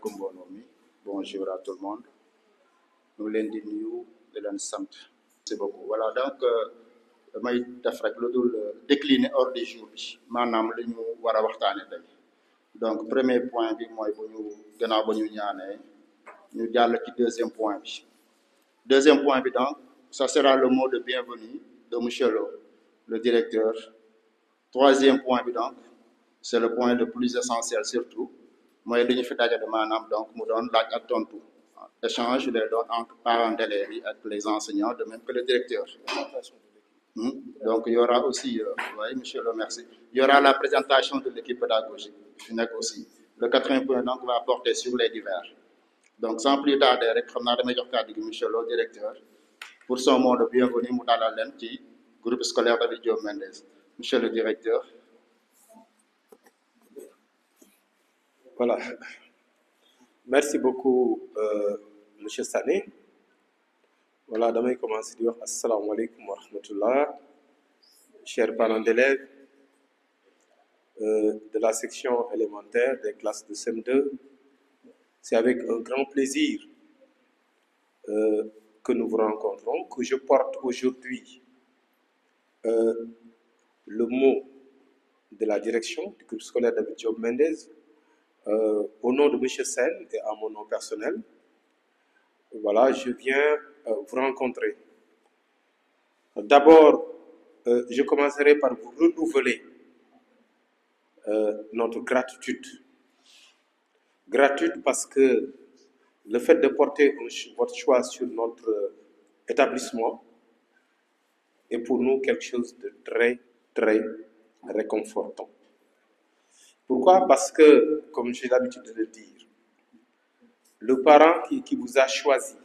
asalaamaaleykum mbooloo mi bonjour à tout le monde ñu ngi leen di nuyu di leen sant. Merci beaucoup. Voilà donc damay def rek lu dul décliner ordre du jour bi maanaam li ñu war a waxtaane tey. Donc premier point bi mooy bu ñu gannaaw ba ñu ñaanee ñu jàll ci deuxième point bi. Deuxième point bi donc ça sera le mot de bienvenue de monsieur le directeur. Troisième point bi donc c'est le point le plus essentiel surtout mooy li ñu fi dajale maanaam donc mu doon laaj ak tontu échange les doon entre parents d'élèves yi ak les enseignants de même que le directeur. Donc il y aura aussi oui monsieur le merci, il y aura la présentation de l'équipe pédagogique fi nekk aussi. Le quatrième point donc va porter sur les divers. Donc sans plus tarder rek xam naa damay jox kàddu gi monsieur le directeur pour son mot de bienvenue mu dalal leen ci groupe scolaire David Diop Mendes. Monsieur le directeur. Voilà. Merci beaucoup, monsieur Sané. Voilà, damay commencer di wax assalamu alaikum wa rahmatullah, chers parents d'élèves de la section élémentaire des classes de CM2. C'est avec un grand plaisir que nous vous rencontrons, que je porte aujourd'hui le mot de la direction du groupe scolaire David Diop Mendes au nom de monsieur Sen et à mon nom personnel. Voilà, je viens vous rencontrer. D'abord, je commencerai par vous renouveler notre gratitude. Gratitude parce que le fait de porter votre choix sur notre établissement est pour nous quelque chose de très, très réconfortant. Pourquoi? Parce que, comme j'ai l'habitude de le dire, le parent qui vous a choisi,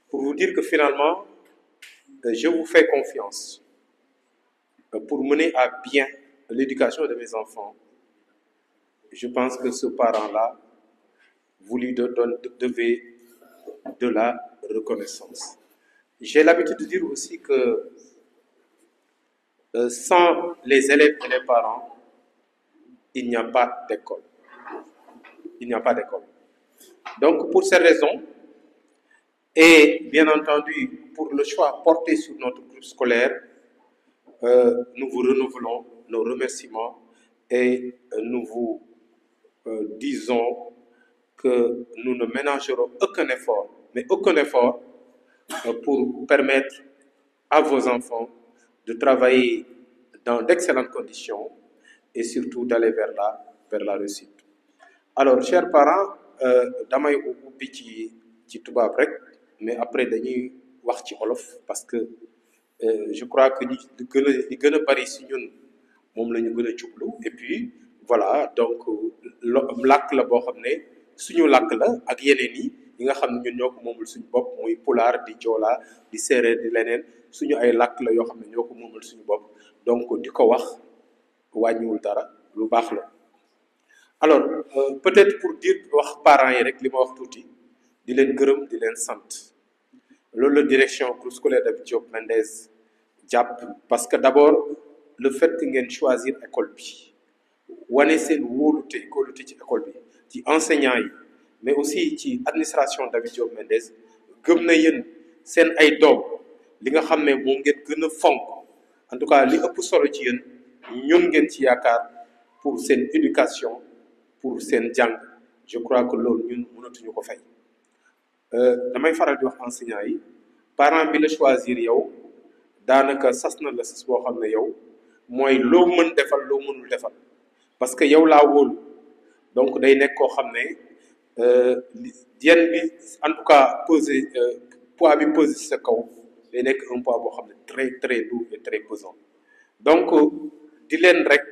pour vous dire que finalement, je vous fais confiance pour mener à bien l'éducation de mes enfants, je pense que ce parent-là, vous lui devez de la reconnaissance. J'ai l'habitude de dire aussi que sans les élèves et les parents, il n'y a pas d'école. Il n'y a pas d'école. Donc, pour ces raisons, et bien entendu, pour le choix porté sur notre groupe scolaire, nous vous renouvelons nos remerciements et nous vous disons que nous ne ménagerons aucun effort, mais aucun effort pour permettre à vos enfants de travailler dans d'excellentes conditions et surtout d'aller vers la réussite. Alors, chers parents, damay ubbi ci tubaab rek, mais après dañuy wax ci wolof parce que je crois que li gën a bari si ñun moom la ñu gën a jublu. Et puis voilà, donc làkk la boo xam ne suñu làkk la ak yeneen yi nga xam ne ñun ñoo ko moomul suñu bopp, muy pulaar di joola di séeréer di leneen, suñu ay làkk la yoo xam ne ñoo ko moomul suñu bopp, donc di ko wax wàññiwul dara, lu baax la. Alors peut-être pour dire wax parents yi rek li ma wax tuuti di leen gërëm di leen sant loolu la direction groupe scolaire David Diop Mendes jàpp, parce que d'abord le fait que ngeen choisir école bi wane seen wóolute ci école bi, ci enseignants yi, mais aussi ci administration David Diop Mendes, gëm na yéen seen ay doom li nga xam ne moom ngeen gën a fonk, en tout cas li ëpp solo ci yéen ñun ngeen ci yaakaar pour seen éducation, pour seen jàng. Je crois que loolu ñun mënatuñu ko fay. Damay faral di wax enseignants yi, parent bi la choisir yow daanaka sas na la sas boo xam ne yow mooy loo mën defal loo mënul defal, parce que yow laa wóolu. Donc day nekk koo xam ne yenn bi en tout cas poids bi pesé ci sa kaw day nekk un poids boo xam ne très très lourd et très pesant. Donc di leen rek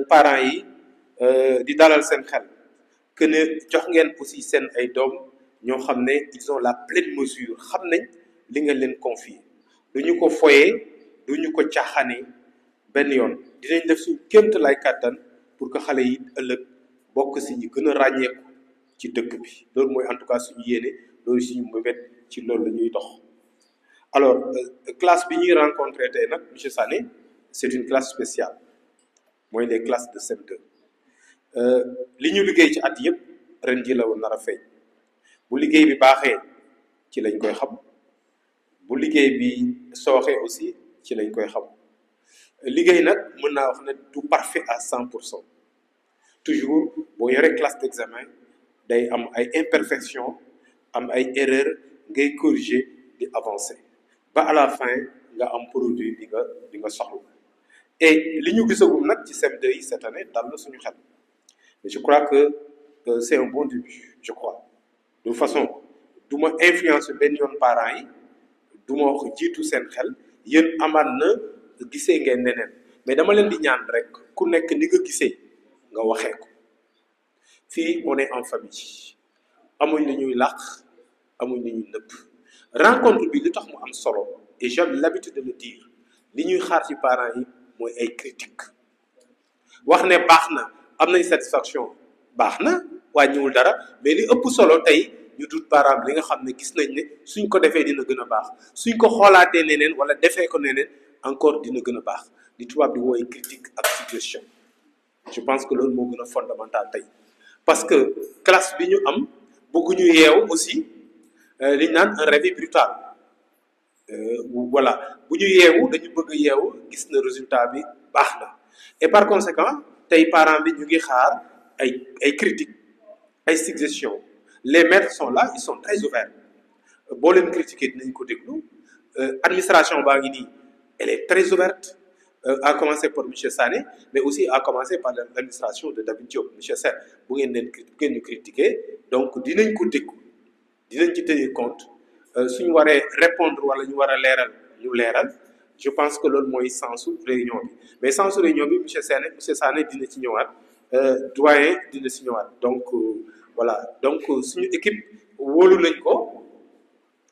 parents yi di dalal seen xel que ne jox ngeen aussi seen ay doom ñoo xam ne ils ont la pleine mesure, xam nañ li nga leen confier, duñu ko foyee duñu ko caaxaanee benn yoon. Dinañ def suñu kémt lay kàttan pour que xale yi ëllëg bokk si ñi gën a ràññeeku ci dëkk bi. Loolu mooy en tout cas suñu yéene, loolu suñu mbébét, ci loolu la ñuy dox. Alors classe bi ñuy rencontré tey nag monsieur Sané, c'est une classe spéciale, mooy les classes de CM2. li ñu liggéey ci at yëpp ren ji la woon nar a feeñ bu liggéey bi baaxee ci lañ koy xam bu liggéey bi sooxee aussi ci lañ koy xam liggéey nag mën naa wax ne du parfait à 100%. Toujours boo yore classe d'examen day am ay imperfections am ay erreurs ngay corriger di avancer ba à la fin nga am produit bi nga soxla et li ñu gisagum nag ci CM2 yi cette année dal na suñu xel mais je crois que c'est un bon début je crois de toute façon du ma influencer benn yoon parents yi du ma wax jiitu seen xel yéen amaat na gisee ngeen neneen mais dama leen di ñaan rek ku nekk ni nga gisee nga waxee ko fii on est en famille amuñ li ñuy làq amuñ li ñuy nëbb rencontre bi li tax mu am solo et j'ai l'habitude de le dire li ñuy xaar ci parents yi mooy ay critique wax ne baax na am nañ satisfaction baax na wàññiwul dara mais li ëpp solo tey ñu dut parents li nga xam ne gis nañ ne suñ ko defee dina gën a baax suñ ko xoolaatee neneen wala defee ko neneen encore dina gën a baax li tubaab di wooy critique ak suggestion je pense que loolu moo gën a fondamental tey parce que classe bi ñu am bëgguñu yeewu aussi li ñu naan un réveil brutal voilà bu ñu yeewu dañu bëgg a yeewu gis na résultat bi baax na et par conséquent tey parents bi ñu ngi xaar ay critiques ay suggestions les maîtres sont là ils sont très ouverts boo leen critiquer dinañ ko déglu administration baa ngi nii elle est très ouverte à commencer par monsieur Sané mais aussi à commencer par l'administration de David Diop monsieur Sène bu ngeen ñu critiquer donc dinañ ko déglu dinañ ci tenir compte suñu waree répondre wala ñu war a leeral ñu leeral je pense que loolu mooy sensu réunion bi mais sensu réunion bi monsieur Sané dina ci ñëwaat doyen dina ci ñëwaat donc voilà donc suñu équipe wóolu nañ ko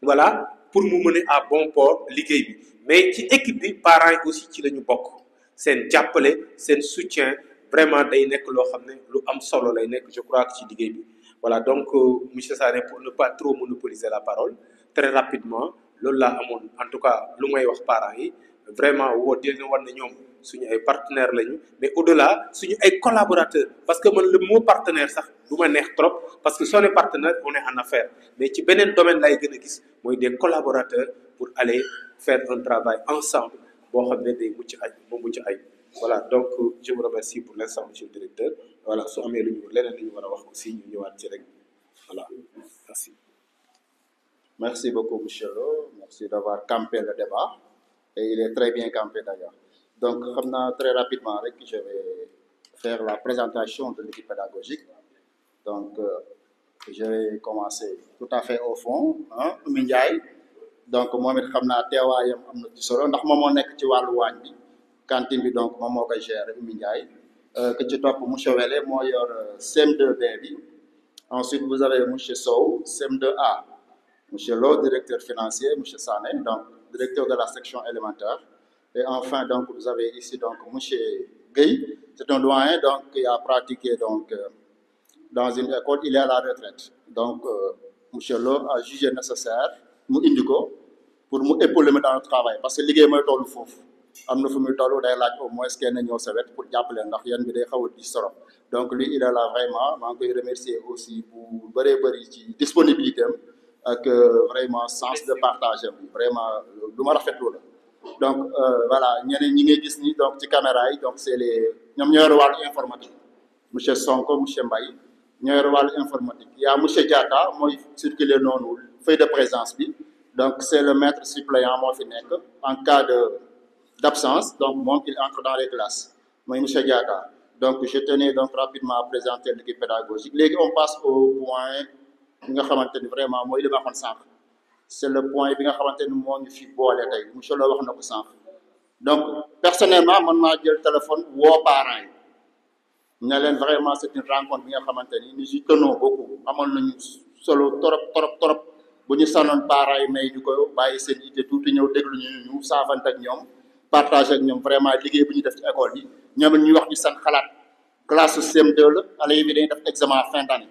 voilà pour mu mener à bon port liggéey bi mais ci équipe bi parents yi aussi ci la ñu bokk seen jàppale seen soutien vraiment day nekk loo xam ne lu am solo lay nekk je crois que ci liggéey bi voilà donc monsieur Sané pour ne pas trop monopoliser la parole très rapidement loolu laa amoon en tout cas lu may wax parents yi vraiment woo dina war ne ñoom suñu ay partenaires lañu mais au-delà suñu ay collaborateurs parce que man le mot partenaire sax du ma neex trop parce que soo ne partenaire on est en affaire mais ci beneen domaine lay gën a gis mooy des collaborateurs pour aller faire un travail ensemble boo xam ne day mucc ay voilà donc je vous remercie pour l'instant monsieur le directeur voilà su amee lu ñu leneen li ñu war a wax aussi ñu ñëwaat ci rek voilà merci. Merci beaucoup monsieur Lo merci d'avoir campé le débat et il est très bien campé d'ailleurs donc xam naa très rapidement rek je vais faire la présentation de l'équipe pédagogique donc je vais commencer tout à fait au fond Oumy Ndiaye donc moom it xam naa teewaayam am na ci solo ndax moom moo nekk ci wàllu waañ bi cantine bi donc moom moo koy gérer Oumy Ndiaye que ci topp monsieur Wele moo yor CM2B bi ensuite vous avez monsieur Sow CM2A monsieur Lo directeur financier monsieur Sané donc directeur de la section élémentaire et enfin donc vous avez ici donc monsieur Gueye c'est un doyen donc qui a pratiqué donc dans une école il est à la retraite donc monsieur Lo a jugé nécessaire mu indi ko pour mu épauler dans le travail parce que liggéey mooy tollu foofu am na fu muy tollu day laaj au moins kenn ñëw sa wet pour jàppale ndax yan bi day xaw a dis trop donc lui il est là vraiment maa ngi koy remercier aussi bu bëri ci disponibilité am ak vraiment sens de partage am vraiment lu ma rafetlu la donc voilà ñeneen ñi ngay gis ni donc ci caméra yi donc c'est les ñoom ñoo yor wàllu informatique monsieur Sonko monsieur Mbaye ñoo yor wàllu informatique il y a monsieur Diatta mooy circuler noonu feuille de présence bi donc c'est le maître suppléant moo fi nekk en cas d'absence donc moom il entre dans les classes mooy monsieur Diatta donc je tenais donc rapidement à présenter l'équipe pédagogique léegi on passe au point bi nga xamante ni vraiment mooy li ma waxoon sànq c'est le point bi nga xamante ni moo ñu fi boole tey monsieur Lo wax na ko sànq donc personnellement man maa jël téléphone woo parents yi ne leen vraiment c'est une rencontre bi nga xamante ni nous y tenons beaucoup amoon nañu solo trop bu ñu sanoon parents yi may ñu ko bàyyi seen idée tuuti ñëw déglu ñu saafante ak ñoom partager ak ñoom vraiment liggéey bu ñu def ci école yi ñoom it ñuy wax ñu seen xalaat classe CM2 la xale yi dañuy def examen fin d'année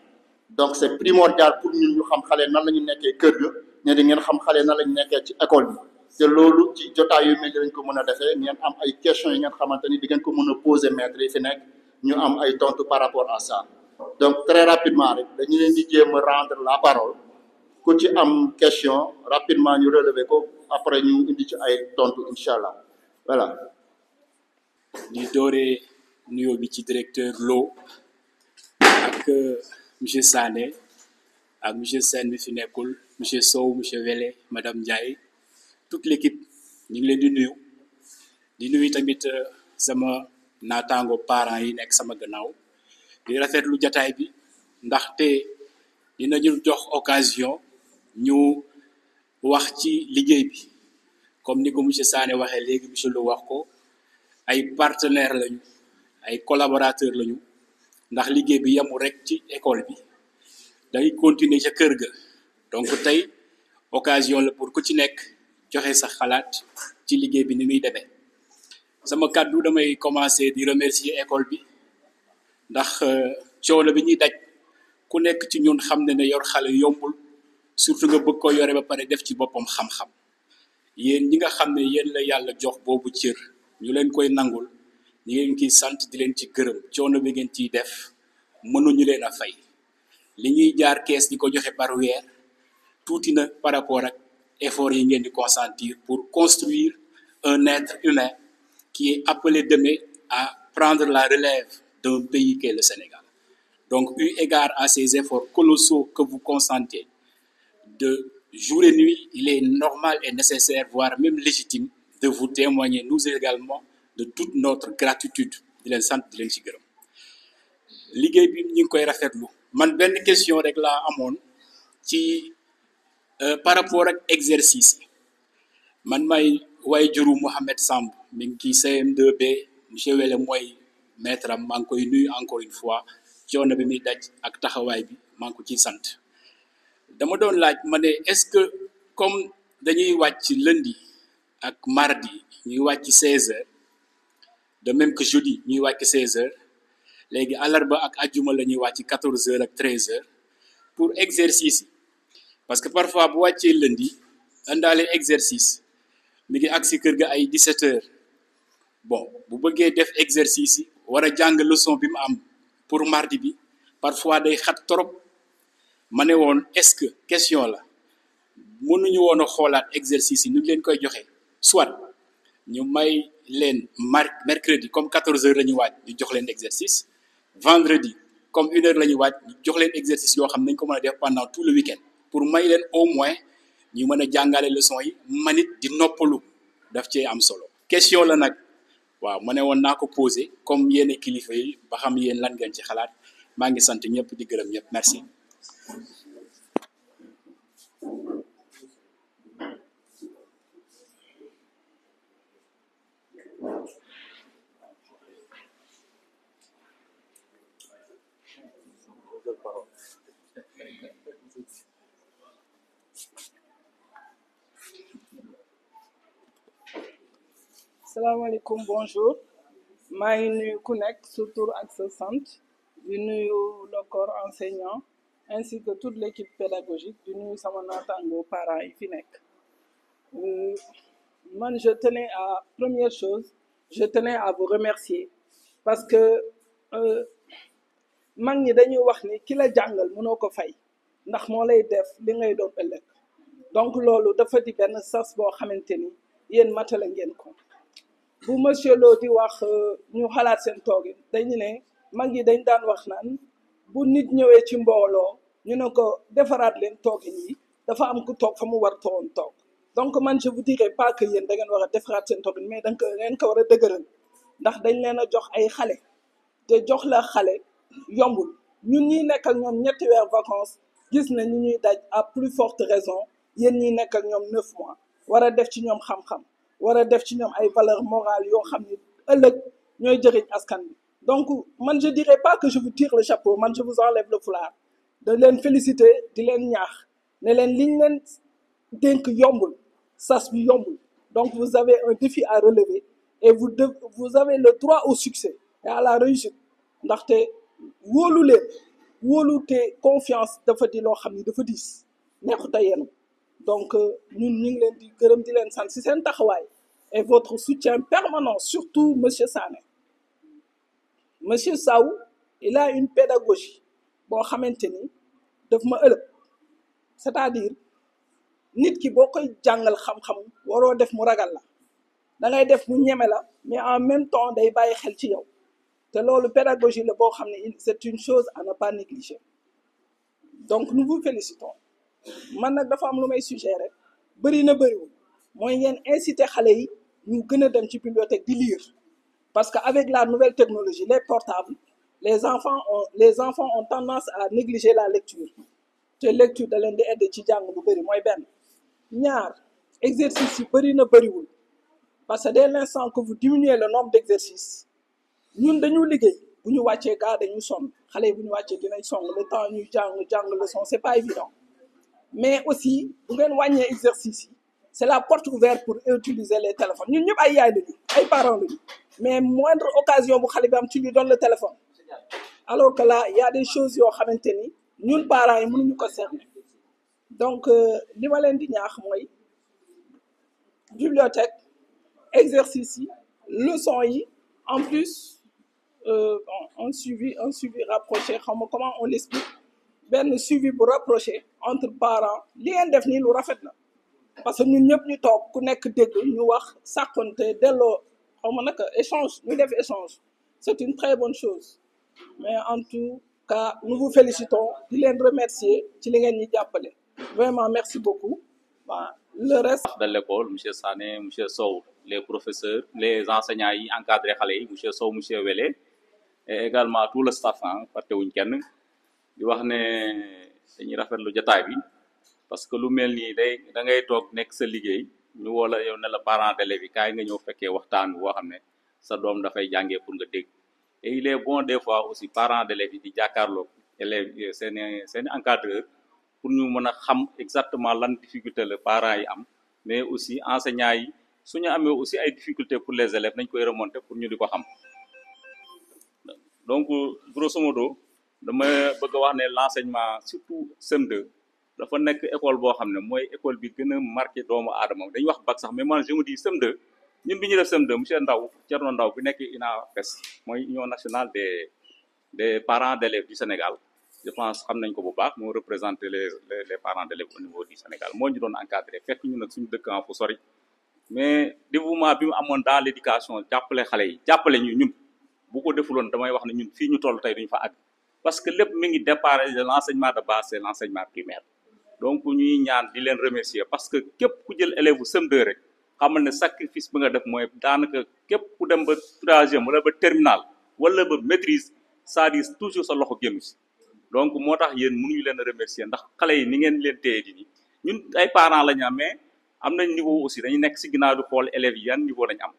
donc c'est primordial pour ñun ñu xam xale nan la ñu nekkee kër ga ne di ngeen xam xale nan la ñu nekkee ci école bi te loolu ci jotaay yu mel ni lañ ko mën a defee ngeen am ay questions yi ngeen xamante ni di ngeen ko mën a poser maître yi fi nekk ñu am ay tontu par rapport à ça donc très rapidement rek dañu leen di jéem a rendre la parole ku ci am question rapidement ñu relever ko après ñu indi ci ay tontu incha allah voilà. di dooree nuyoo bi ci directeur Lo ak monsieur Sané ak monsieur Sène bi fi nekkul monsieur Sow monsieur Wele madame Ndiaye toute l'équipe ñu ngi leen di nuyu tamit sama naataango parents yi nekk sama gannaaw di rafetlu jataay bi ndaxte dinañu jox occasion ñu wax ci liggéey bi comme ni ko monsieur Sané waxee léegi monsieur Lo wax ko ay partenaires lañu ay collaborateurs lañu ndax liggéey bi yemul rek ci école bi day continuer ca kër ga donc tey occasion la pour ku ci nekk joxe sa xalaat ci liggéey bi ni muy demee sama kàddu damay commencer di remercier école bi ndax coono bi ñuy daj ku nekk ci ñun xam ne yor xale yombul surtout nga bëgg ko yore ba pare def ci boppam xam-xam yéen ñi nga xam ne yéen la yàlla jox boobu cër ñu leen koy nangul ñu leen kiy sant di leen ci gërëm coono bi ngeen ciy def mënuñu leen a fay li ñuy jaar kees di ko joxe par weer tuuti na par rapport ak effort yi ngeen di consentir pour construire un être humain qui est appelé demain à prendre la relève d'un pays qu'est le Sénégal. Donc, eu égard à ces efforts colossaux que vous consentez de jour et nuit, il est normal et nécessaire, voire même légitime, de vous témoigner, nous également, de toute notre gratitude. Di leen sant di leen ci gërëm liggéey bi ñu ngi koy rafetlu man benn question rek laa amoon ci par rapport ak exercice yi man may waajuru Mohamed Samb mi ngi ci CM2B monsieur Wele mooy maître am maa ngi koy nuyu encore une fois coono bi muy daj ak taxawaay bi maa ngi ko ciy sant dama doon laaj ma ne est-ce que comme dañuy wàcc lundi ak mardi ñuy wàcc 16h de même que jeudi ñuy wàcc 16h léegi àllarba ak ajjuma la ñuy wàcc 14h ak 13h pour exercice yi parce que parfois bu wàccee lundi indaale exercice mi ngi ak si kër ga ay 17h bon bu bëggee def exercice yi war a jàng leçon bi mu am pour mardi bi parfois day xat trop ma ne woon est-ce que question la mënuñu woon a xoolaat exercice yi ñu leen koy joxe soit ñu may leen mercredi comme 14h la ñu waaj ñu jox leen exercice vendredi comme 1h la ñu waaj ñu jox leen exercice yoo xam ne nañ ko mën a def pendant tout le week-end pour may leen au moins ñu mën a jàngale leçon yi manit di noppalu daf cee am solo question la nag waaw ma ne woon naa ko posé comme yéen kilifa yi ba xam yéen lan ngeen ci xalaat maa ngi sant ñëpp di gërëm ñëpp merci. salaamaaleykum bonjour maa ngi nuyu ku nekk sa tur ak sa sant di nuyu le corps enseignant ainsi que toute l'équipe pédagogique di nuyu sama naataango parents yi fi nekk man je tenais à première chose je tenais à vous remercier parce que mag ñi dañuy wax ni ki la jàngal mënoo ko fay ndax moo lay def li ngay doon ëllëg donc loolu dafa di benn sas boo xamante ni yéen matale ngeen ko bu monsieur Lo di wax ñu xalaat seen toogin dañu ne mag yi dañ daan wax naan bu nit ñëwee ci mbooloo ñu ne ko defaraat leen toogin yi dafa am ku toog fa mu war toon toog donc man je vous dirais pas que yéen da ngeen war a defaraat seen toogin mais da ngeen ko war a dëgëral ndax dañ leen a jox ay xale te jox la xale yombul ñun ñi nekk ak ñoom 3 weer vacances gis na ñu ñuy daj à plus forte raison yéen ñi nekk ak ñoom 9 mois war a def ci ñoom xam-xam war a def ci ñoom ay valeurs morales yoo xam ni ëllëg ñooy jëriñ askan bi donc man je dirais pas que je vous tire le chapeau man je vous enlève le foulard de leen féliciter di leen ñaax ne leen liñ leen dénk yombul sas bi yombul donc vous avez un défi à relever et vous avez le droit au succès et à la réussite ndaxte wóolu leen wóolu te confiance dafa di loo xam ni dafa diis neexut a yenu donc ñun ñu ngi leen di gërëm di leen sant ci seen taxawaay et votre soutien permanent surtout monsieur Sané monsieur Sow il a une pédagogie boo xamante ni daf ma ëlëb c'est-à-dire nit ki boo koy jàngal xam-xam waroo def mu ragal la da ngay def mu ñeme la mais en même temps day bàyyi xel ci yow te loolu pédagogie la boo xam ne c'est une chose à ne pas négliger donc nous vous félicitons man nag dafa am lu may suggérer bëri na bëriwul mooy ngeen inciter xale yi ñu gën a dem ci bibliothèque di lire parce que avec la nouvelle technologie les portables les enfants ont tendance à négliger la lecture te lecture da leen di aider ci jàng lu bëri mooy benn ñaar exercice yi bëri na bëriwul parce que dès l'instant que vous diminuez le nombre d'exercices ñun dañu liggéey bu ñu wàccee gaa dañu sonn xale yi bu ñu wàccee dinañ sonn le temps ñuy jàng leçon c'est pas évident mais aussi bu ngeen wàññee exercice yi c'est la porte ouverte pour utiliser les téléphones ñun ñëpp ay yaay lañu ay parents lañu mais moindre occasion bu xale bi am tu lui donnes le téléphone alors que là il y a des choses yoo xamante ni ñun parents yi mënuñu ko cerner donc li ma leen di ñaax mooy bibliothèque exercice yi leçon yi en plus un suivi rapproché xam nga comment on l'explique benn suivi bu rapproché entre parents li ngeen def nii lu rafet na parce que ñun ñëpp ñu toog ku nekk dégg ñu wax sàkkonte delloo xaw ma naka échange ñu def échange c'est une très bonne chose mais en tout cas nous vous félicitons di leen remercier ci li ngeen ñi jàppale vraiment merci beaucoup waaw le reste de l'école monsieur Sané monsieur Sow les professeurs les enseignants yi encadré xale yi monsieur Sow monsieur Wele et également tout le staff fàttewuñ kenn di wax ne dañuy rafetlu jotaay bi parce que lu mel nii da ngay toog nekk sa liggéey ñu woo la yow ne la parent d'élèves yi kaay nga ñëw fekkee waxtaan boo xam ne sa doom dafay jàngee pour nga dégg et il est bon des fois aussi parents d'élèves yi di jàkkaarloog élèves seeni encadreur pour ñu mën a xam exactement lan difficulté la parents yi am mais aussi enseignants yi suñu amee aussi ay difficultés pour les élèves nañ koy remonter pour ñu di ko xam donc grosso modo dama bëgg a wax ne l'enseignement surtout CM2 dafa nekk école boo xam ne mooy école bi gën a marqué doomu aadama dañuy wax bac sax mais man je me dis CM2 ñun bi ñu def CM2 monsieur Ndaw Thierno Ndaw bi nekk UNAPES mooy union nationale des parents d'élèves du Sénégal je pense xam nañ ko bu baax moo représenter les parents d'élèves au niveau du Sénégal moo ñu doon encadré fekk ñu nag suñu dëkk fu sori mais dévouement bi mu amoon dans l'éducation jàppale xale yi jàppale ñu ñun bu ko defuloon damay wax ne ñun fii ñu toll tey duñu fa àgg parce que lépp mi ngi départ de l'enseignement de base c'est l'enseignement primaire donc ñuy ñaan di leen remercier parce que képp ku jël élève bu CM2 rek xamal ne sacrifice bi nga def mooy daanaka képp ku dem ba troisième wala ba terminal wala ba maîtrise c'est-à-dire toujours sa loxo génnu si donc moo tax yéen mënuñu leen remercier ndax xale yi ni ngeen leen téye di nii ñun ay parents la ñu am mais am nañ niveau aussi dañu nekk si ginnaaw di xool élèves yi yan niveau lañu am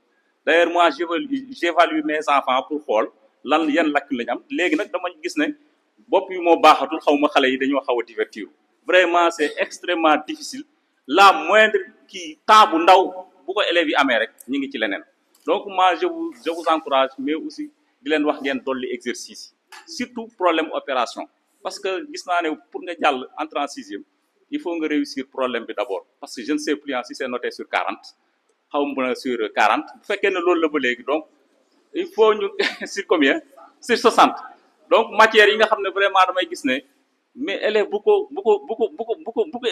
d'ailleurs moi j'évalue mes enfants pour xool yan lacune lañu am léegi nag dama gis ne bopp yi moo baaxatul xaw ma xale yi dañoo xaw a divertir vraiment c'est extrêmement difficile la moindre temps bu ndaw bu ko élèves yi amee rek ñu ngi ci leneen donc moi je vous encourage mais aussi di leen wax ngeen dolli exercice surtout problème opération parce que gis naa ne pour nga jàll entrer en sixième il faut nga réussir problème bi d'abord parce que je ne sais plus si c'est noté sur 40 xaw ma sur 40 bu fekkee ne loolu la ba léegi donc il faut ñu sur combien sur 60 donc matières yi nga xam ne vraiment damay gis ne mais élève bu ko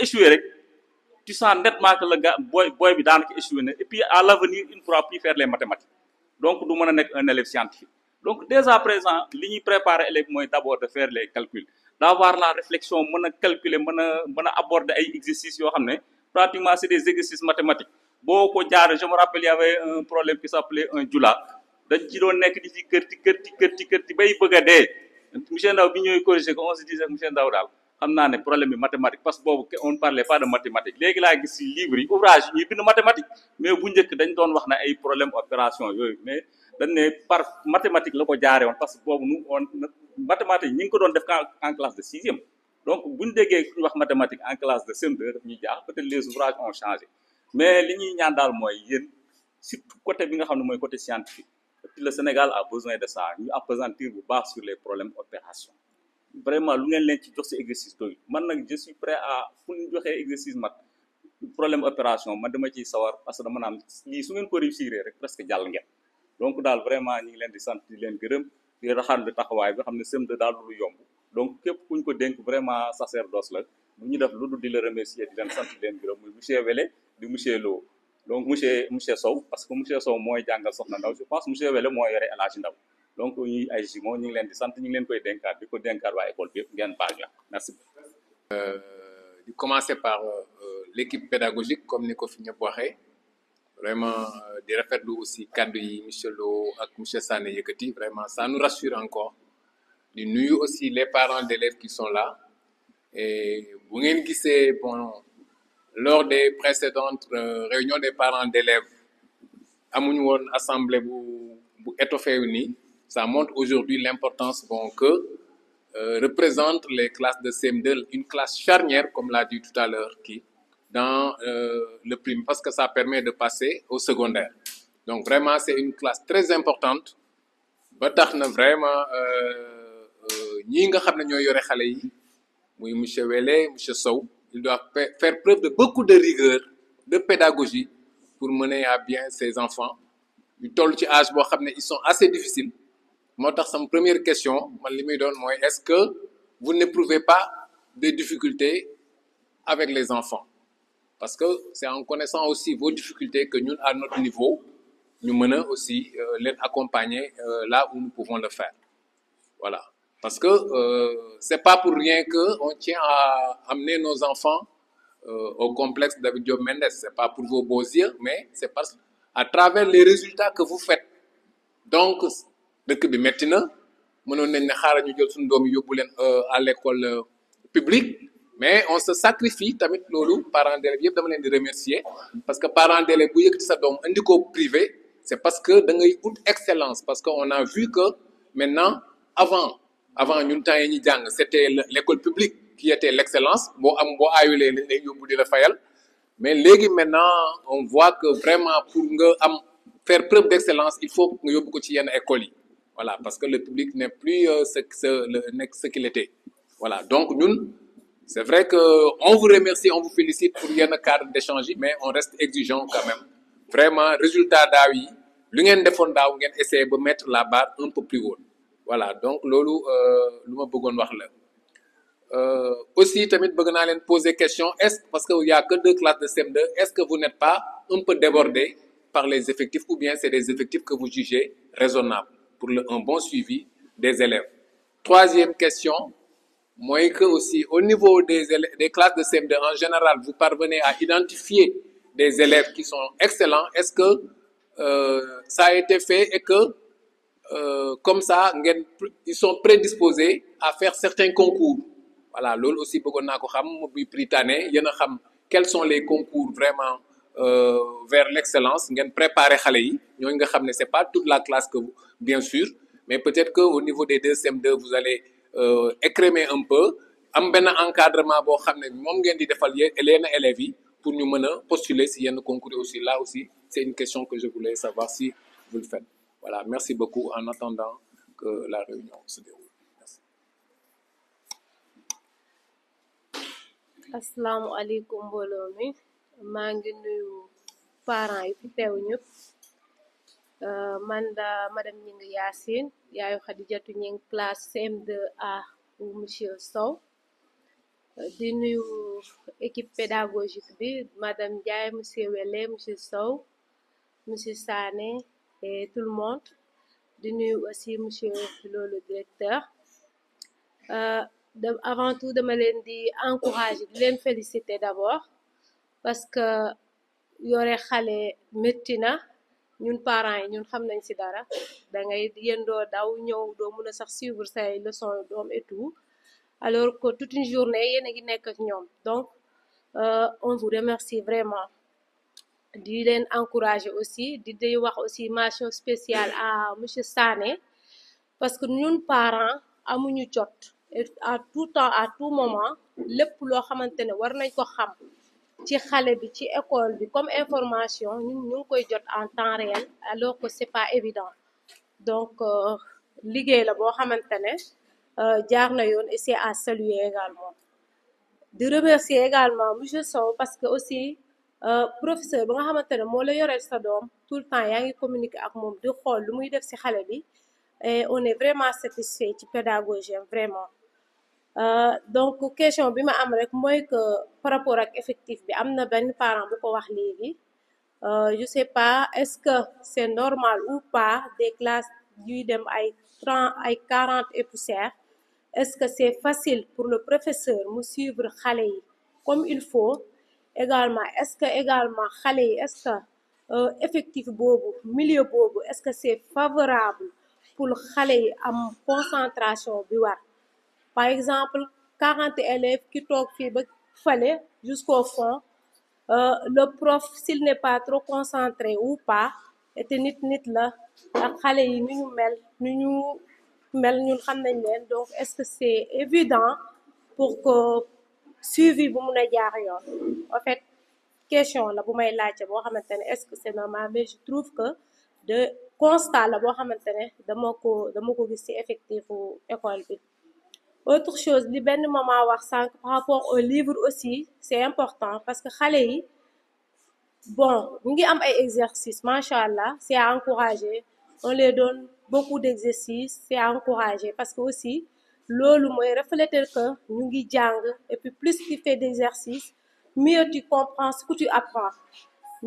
échoué rek tu sens nettement que le gars boy bi daanaka échoué na et puis à l'avenir il ne pourra plus faire les mathématiques donc du mën a nekk un élève scientifique donc dès à présent li ñuy préparer élève mooy d'abord de faire les calculs d'avoir la réflexion mën a calculer mën a aborder ay exercices yoo xam ne pratiquement c'est des exercices mathématiques boo ko jaaree je me rappelle il y avait un problème qui s'appelait un jula dañ ci doon nekk di ci kërti bay bëgg a dee monsieur Ndaw bi ñooy corriger ko on se disait monsieur Ndaw daal xam naa ne problème bi mathématique parce que boobu on ne parlait pas de mathématique léegi laa gis ci livre yi ouvrage yi ñuy bind mathématique mais bu njëkk dañ doon wax ne ay problème opération yooyu mais dañ ne par mathématique la ko jaaree woon parce que boobu mathématique ñi ngi ko doon def en classe de sixième donc buñu déggee ku ñu wax mathématique en classe de CM2 daf ñuy jaax peut-être les ouvrages ont changé mais li ñuy ñaan daal mooy yéen surtout côté bi nga xam ne mooy côté scientifique le Sénégal a besoin de ça ñu appesantir bu baax sur les problèmes opération vraiment lu ngeen leen ci jox ci exercice doyu man nag je suis prêt à fu ñu joxee exercice mat problème opération man dama ciy sawar parce que dama naan lii su ngeen ko réussir rek presque jàll ngeen donc daal vraiment ñu ngi leen di sant di leen gërëm di di raxal taxawaay bi xam ne CM2 daal du lu yomb donc képp kuñ ko dénk vraiment sacerdoce la bu ñu def lu dul di la remercier di leen sant di leen gërëm muy monsieur Wele di monsieur Lo donc monsieur Sow parce que monsieur Sow mooy jàngal Soxna Ndaw je pense monsieur Wele moo yore El Hadji Ndaw donc ñuy ay jumeaux ñu ngi leen di sant ñu ngi leen koy dénkaat di ko dénkaat waa école bi yëpp ngeen baal ñu merci. di commencer par l'équipe pédagogique comme ni ko fi ñëpp waxee vraiment di rafetlu aussi kaddu yi monsieur Lo ak monsieur Sané yëkkati vraiment ça nous rassure encore di nuyu aussi les parents d'élèves qui sont là et bu ngeen gisee bon lors des précédentes réunions des parents d'élèves amuñu woon assemblée bu étoffée wu nii ça montre aujourd'hui l'importance bon que représente les classes de CM2 une classe charnière comme l'a dit tout à l'heure qui dans le primaire parce que ça permet de passer au secondaire donc vraiment c'est une classe très importante ba tax na vraiment ñii nga xam ne ñoo yore xale yi muy monsieur Wele monsieur Sow ils doivent faire preuve de beaucoup de rigueur de pédagogie pour mener à bien ces enfants ñu toll ci âge boo xam ne ils sont assez difficiles moo tax sama première question man li muy doon mooy est-ce que vous n'éprouvez pas des difficultés avec les enfants parce que c'est en connaissant aussi vos difficultés que ñun à notre niveau ñu mën a aussi leen accompagner là où nous pouvons le faire voilà parce que c'est pas pour rien que on tient à amener nos enfants au complexe David Diop Mendes c'est pas pour vos beaux yeux mais c'est parce à travers les résultats que vous faites donc dëkk bi metti na mënoon nañ ne xaaral ñu jël suñu doom yóbbu leen à l'école publique mais on se sacrifie tamit loolu parents d'élèves yëpp dama leen di remercier parce que parents d'élèves bu yëkkati sa doom indi ko privé c'est parce que da ngay ut excellence parce que on a vu que maintenant avant ñun temps yi ñu jàng c'était l'école publique qui était l'excellence boo aayulee lañ lay yóbbu di la fayal mais léegi maintenant on voit que vraiment pour nga faire preuve d'excellence il faut nga yóbbu ko ci yenn écoles yi voilà parce que le public n'est plus ce qu'il était voilà donc ñun c'est vrai que on vous remercie on vous félicite pour yenn cadre d'échange mais on reste exigeant quand même vraiment résultat daaw yi lu ngeen defoon daaw ngeen essayer ba mettre la barre un peu plus haut voilà donc loolu lu ma bëggoon wax la aussi tamit bëgg naa leen poser question est-ce parce que il y a que 2 classes de CM2 est-ce que vous n'êtes pas un peu débordé par les effectifs ou bien c'est des effectifs que vous jugez raisonnables pour un bon suivi des élèves. Troisième question, moi que aussi au niveau des classes de CM2 en général, vous parvenez à identifier des élèves qui sont excellents. Est-ce que ça a été fait et que comme ça, ils sont prédisposés à faire certains concours? Voilà, loolu aussi bëggoon naa ko xam bu Britannique yéen a xam quels sont les concours vraiment vers l'excellence ngeen préparer xale yi ñooñu nga xam ne c'est pas toute la classe que vous, bien sûr mais peut-être que au niveau des 2 CM2 vous allez écrémer un peu am benn encadrement boo xam ne moom ngeen di defal yenn élèves yi pour ñu mën a postuler si yenn concours yi aussi là aussi c'est une question que je voulais savoir si vous le faites voilà merci beaucoup en attendant que la réunion se déroule. Asalaamaaleykum mbooloo mi maa ngi nuyu parents yi fi teew ñëpp man la madame Gningue Yacine yaayu Khadijatou Gningue classe CM2A ou monsieur Sow di nuyu équipe pédagogique bi madame Ndiaye monsieur Wele monsieur Sow monsieur Sané et tout le monde di nuyu aussi monsieur Lo le directeur avant tout dama leen di encourager di leen féliciter d'abord parce que yore xale métti na ñun parents yi ñun xam nañ ci dara da ngay yendoo daw ñëw doo mën a sax suivre say leçons doom et tout alors que toute une journée yéen a ngi nekk ak ñoom donc on vous remercie vraiment di leen encourager aussi di wax aussi mention spéciale à monsieur Sané parce que ñun parents amuñu jot et à tout temps à tout moment lépp loo xamante ne war nañ ko xam ci xale bi ci école bi comme information ñun ñu ngi koy jot en temps réel alors que c'est pas évident donc liggéey la boo xamante ne jaar na yoon et c'est à saluer également di remercier également monsieur Sow parce que aussi professeur ba nga xamante ne moo la yoreel sa doom tout le temps yaa ngi communiquer ak moom di xool lu muy def ci xale bi et on est vraiment satisfait ci pédagogie vraiment. Donc question bi ma am rek mooy que par rapport ak effectif bi am na benn parent bu ko wax léegi je sais pas est-ce que c'est normal ou pas des classes yuy dem ay 30 ay 40 et poussière est-ce que c'est facile pour le professeur mu suivre xale yi comme il faut également est-ce que également xale yi est-ce que effectif boobu milieu boobu est-ce que c'est favorable pour xale yi am concentration bi war par exemple 40 élèves qui toog fii ba fale jusqu'au fond le prof s'il n'est pas trop concentré ou pas te nit la ak xale yi ni ñu mel ñun xam nañ leen donc est-ce que c'est évident pour que suivi bu mun a jaar yoon en fait question la bu may laajte boo xamante ne est-ce que c'est normal mais je trouve que de constat la boo xamante ne dama ko gis ci effectifu école bi. Autre chose li benn maman wax sànq par rapport au livre aussi c'est important parce que xale yi bon ñu ngi am ay exercices macha allah c'est à encourager on les donne beaucoup d'exercices c'est à encourager parce que aussi loolu mooy refléter que ñu ngi jàng et puis plus tu fais d'exercices mieux tu comprends ce que tu apprends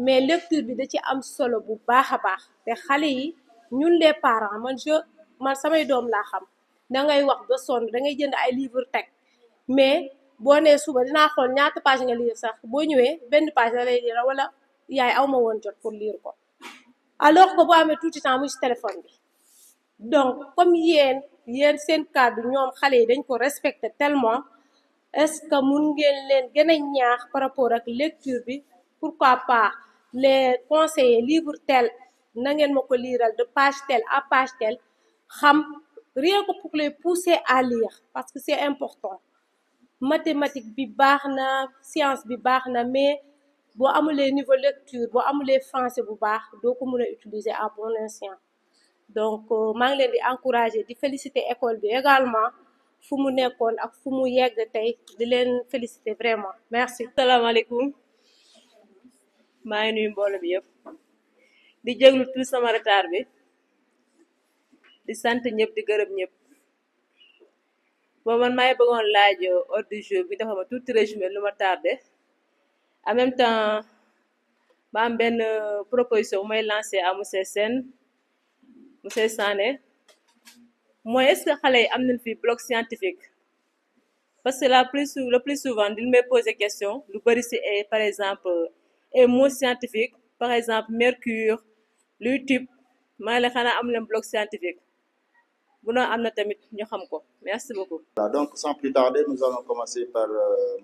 mais lecture bi da ci am solo bu baax a baax te xale yi ñun les parents man samay doom laa xam da ngay wax ba sonn da ngay jënd ay livre teg mais boo nee suba dinaa xool ñaata page nga lire sax boo ñëwee benn page la lay lire wala yaay aw ma woon jot pour lire ko alors que boo amee tuuti temps mu ci téléphone bi donc comme yéen seen cadre ñoom xale yi dañ ko respecter tellement est-ce que mun ngeen leen gën a ñaax par rapport ak lecture bi pourquoi pas les conseiller livre tel na ngeen ma ko liiral de page tel à page tel xam rien que pour les pousser à lire parce que c'est important mathématique bi baax na science bi baax na mais boo amulee niveau lecture boo amulee français bu baax doo ko mën a utiliser à bon escient donc maa ngi leen di encourager di féliciter école bi également fu mu nekkoon ak fu mu yegg tey di leen féliciter vraiment merci. Asalaamaaleykum maa ngi nuyu mbooloo bi yëpp di jéglu tout sama retard bi di sant ñëpp di gërëm ñëpp bon man maay bëggoon laaj ordre du jour bi dafa ma tuuti résumé lu ma tardé en même temps ma am benn proposition bu may lancer à monsieur Sané mooy est-ce que xale yi am nañ fi bloc scientifique parce que le plus souvent il may poser question lu bari ci par exemple et mots scientifiques par exemple mercure luy type maa la xanaa am leen bloc scientifique bu noo am na tamit ñu xam ko merci beaucoup. Voilà, donc sans plus tarder nous allons commencer par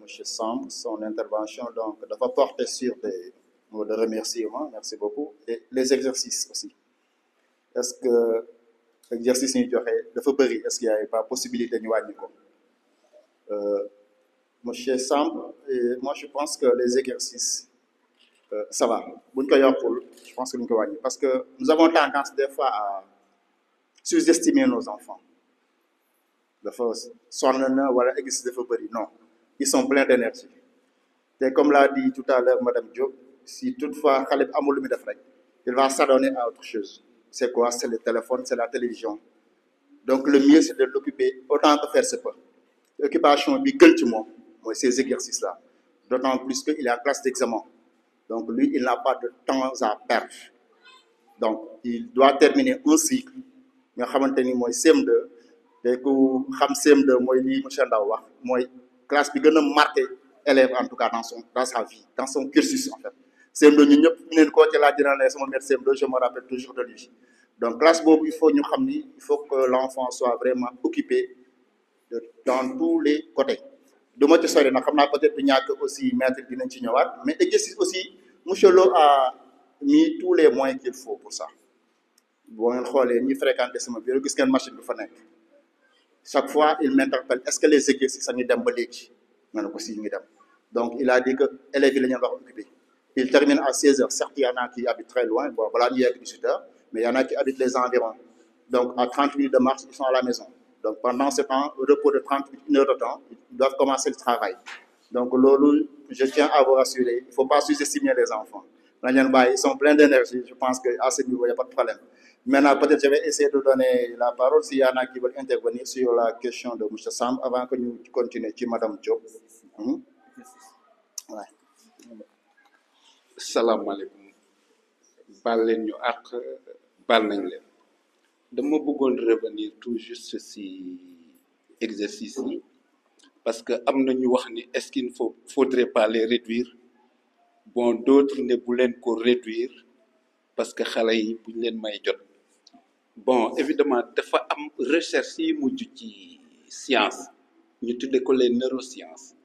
monsieur Samb son intervention donc dafa porter sur des mots de remerciement merci beaucoup et les exercices aussi est-ce que exercice yi ñu joxe dafa bëri est-ce qu'il y a pas possibilité ñu wàññi ko monsieur Samb moi je pense que les exercices ça va buñ ko yokkul je pense que duñ ko wàññi parce que nous avons tendance des fois à sous-estimer nos enfants dafa sonn na wala exercice dafa bëri non ils sont pleins d'énergie te comme l'a dit tout à l'heure madame Diop si toutefois xale bi amul lu muy def rek il va s'adonner à autre chose c'est quoi c'est le téléphone c'est la télévision donc le mieux c'est de l'occuper autant que faire se peut occupation bi gën ci moom mooy ces exercices là d'autant plus que il est en classe d'examen donc lui il n'a pas de temps à perdre donc il doit terminer un cycle nga xamante ni mooy CM2 te ku xam CM2 mooy lii monsieur Ndaw wax mooy classe bi gën a marqué élève en tout cas dans sa vie dans son cursus en fait CM2 ñun ñëpp ñu leen koo ci laaj dina ne sama maître CM2 je me rappelle toujours de lui donc classe boobu il faut ñu xam ni il faut que l'enfant soit vraiment occupé dans tous les côtés du ma ci sori nag xam naa peut-être du ñàkk aussi maître dinañ ci ñëwaat mais exercice aussi monsieur Lo a mis tous les moyens qu'il faut pour ça boo ngeen xoolee ñi fréquenté sama bureau gis ngeen machine bi fa nekk chaque fois il m'interpelle est-ce que les exercices a ngi dem ba léegi nga ne ko si ngi dem donc il a dit que élèves yi la ñu wax occupé il termine à 16h certes il y en a qui habitent très loin bon voilà ñu yegg 18h mais il y en a qui habitent les environs donc à 30 minutes de marche ils sont à la maison donc pendant ce temps repos de 30 minutes une heure de temps ils doivent commencer le travail donc loolu je tiens à vous rassurer il faut pas sous-estimer les enfants la leen bàyyi ils sont pleins d'énergie je pense que à ce niveau il y a pas de problème Maintenant, peut-être je vais essayer de donner la parole s'il y en a qui veulent intervenir sur la question de M. Sam avant que nous continuions sur Mme Diop. Ouais. salaamaaleykum baal leen ñu ak baal nañ leen dama bëggoon revenir tout juste si exercice yi parce que am na ñu wax ni est-ce qu'il faudrait pas les réduire bon d'autres ne bu leen ko réduire parce que xale yi buñ leen may jot bon évidemment dafa am recherche yi mujj ci science ñu tudde ko les neurosciences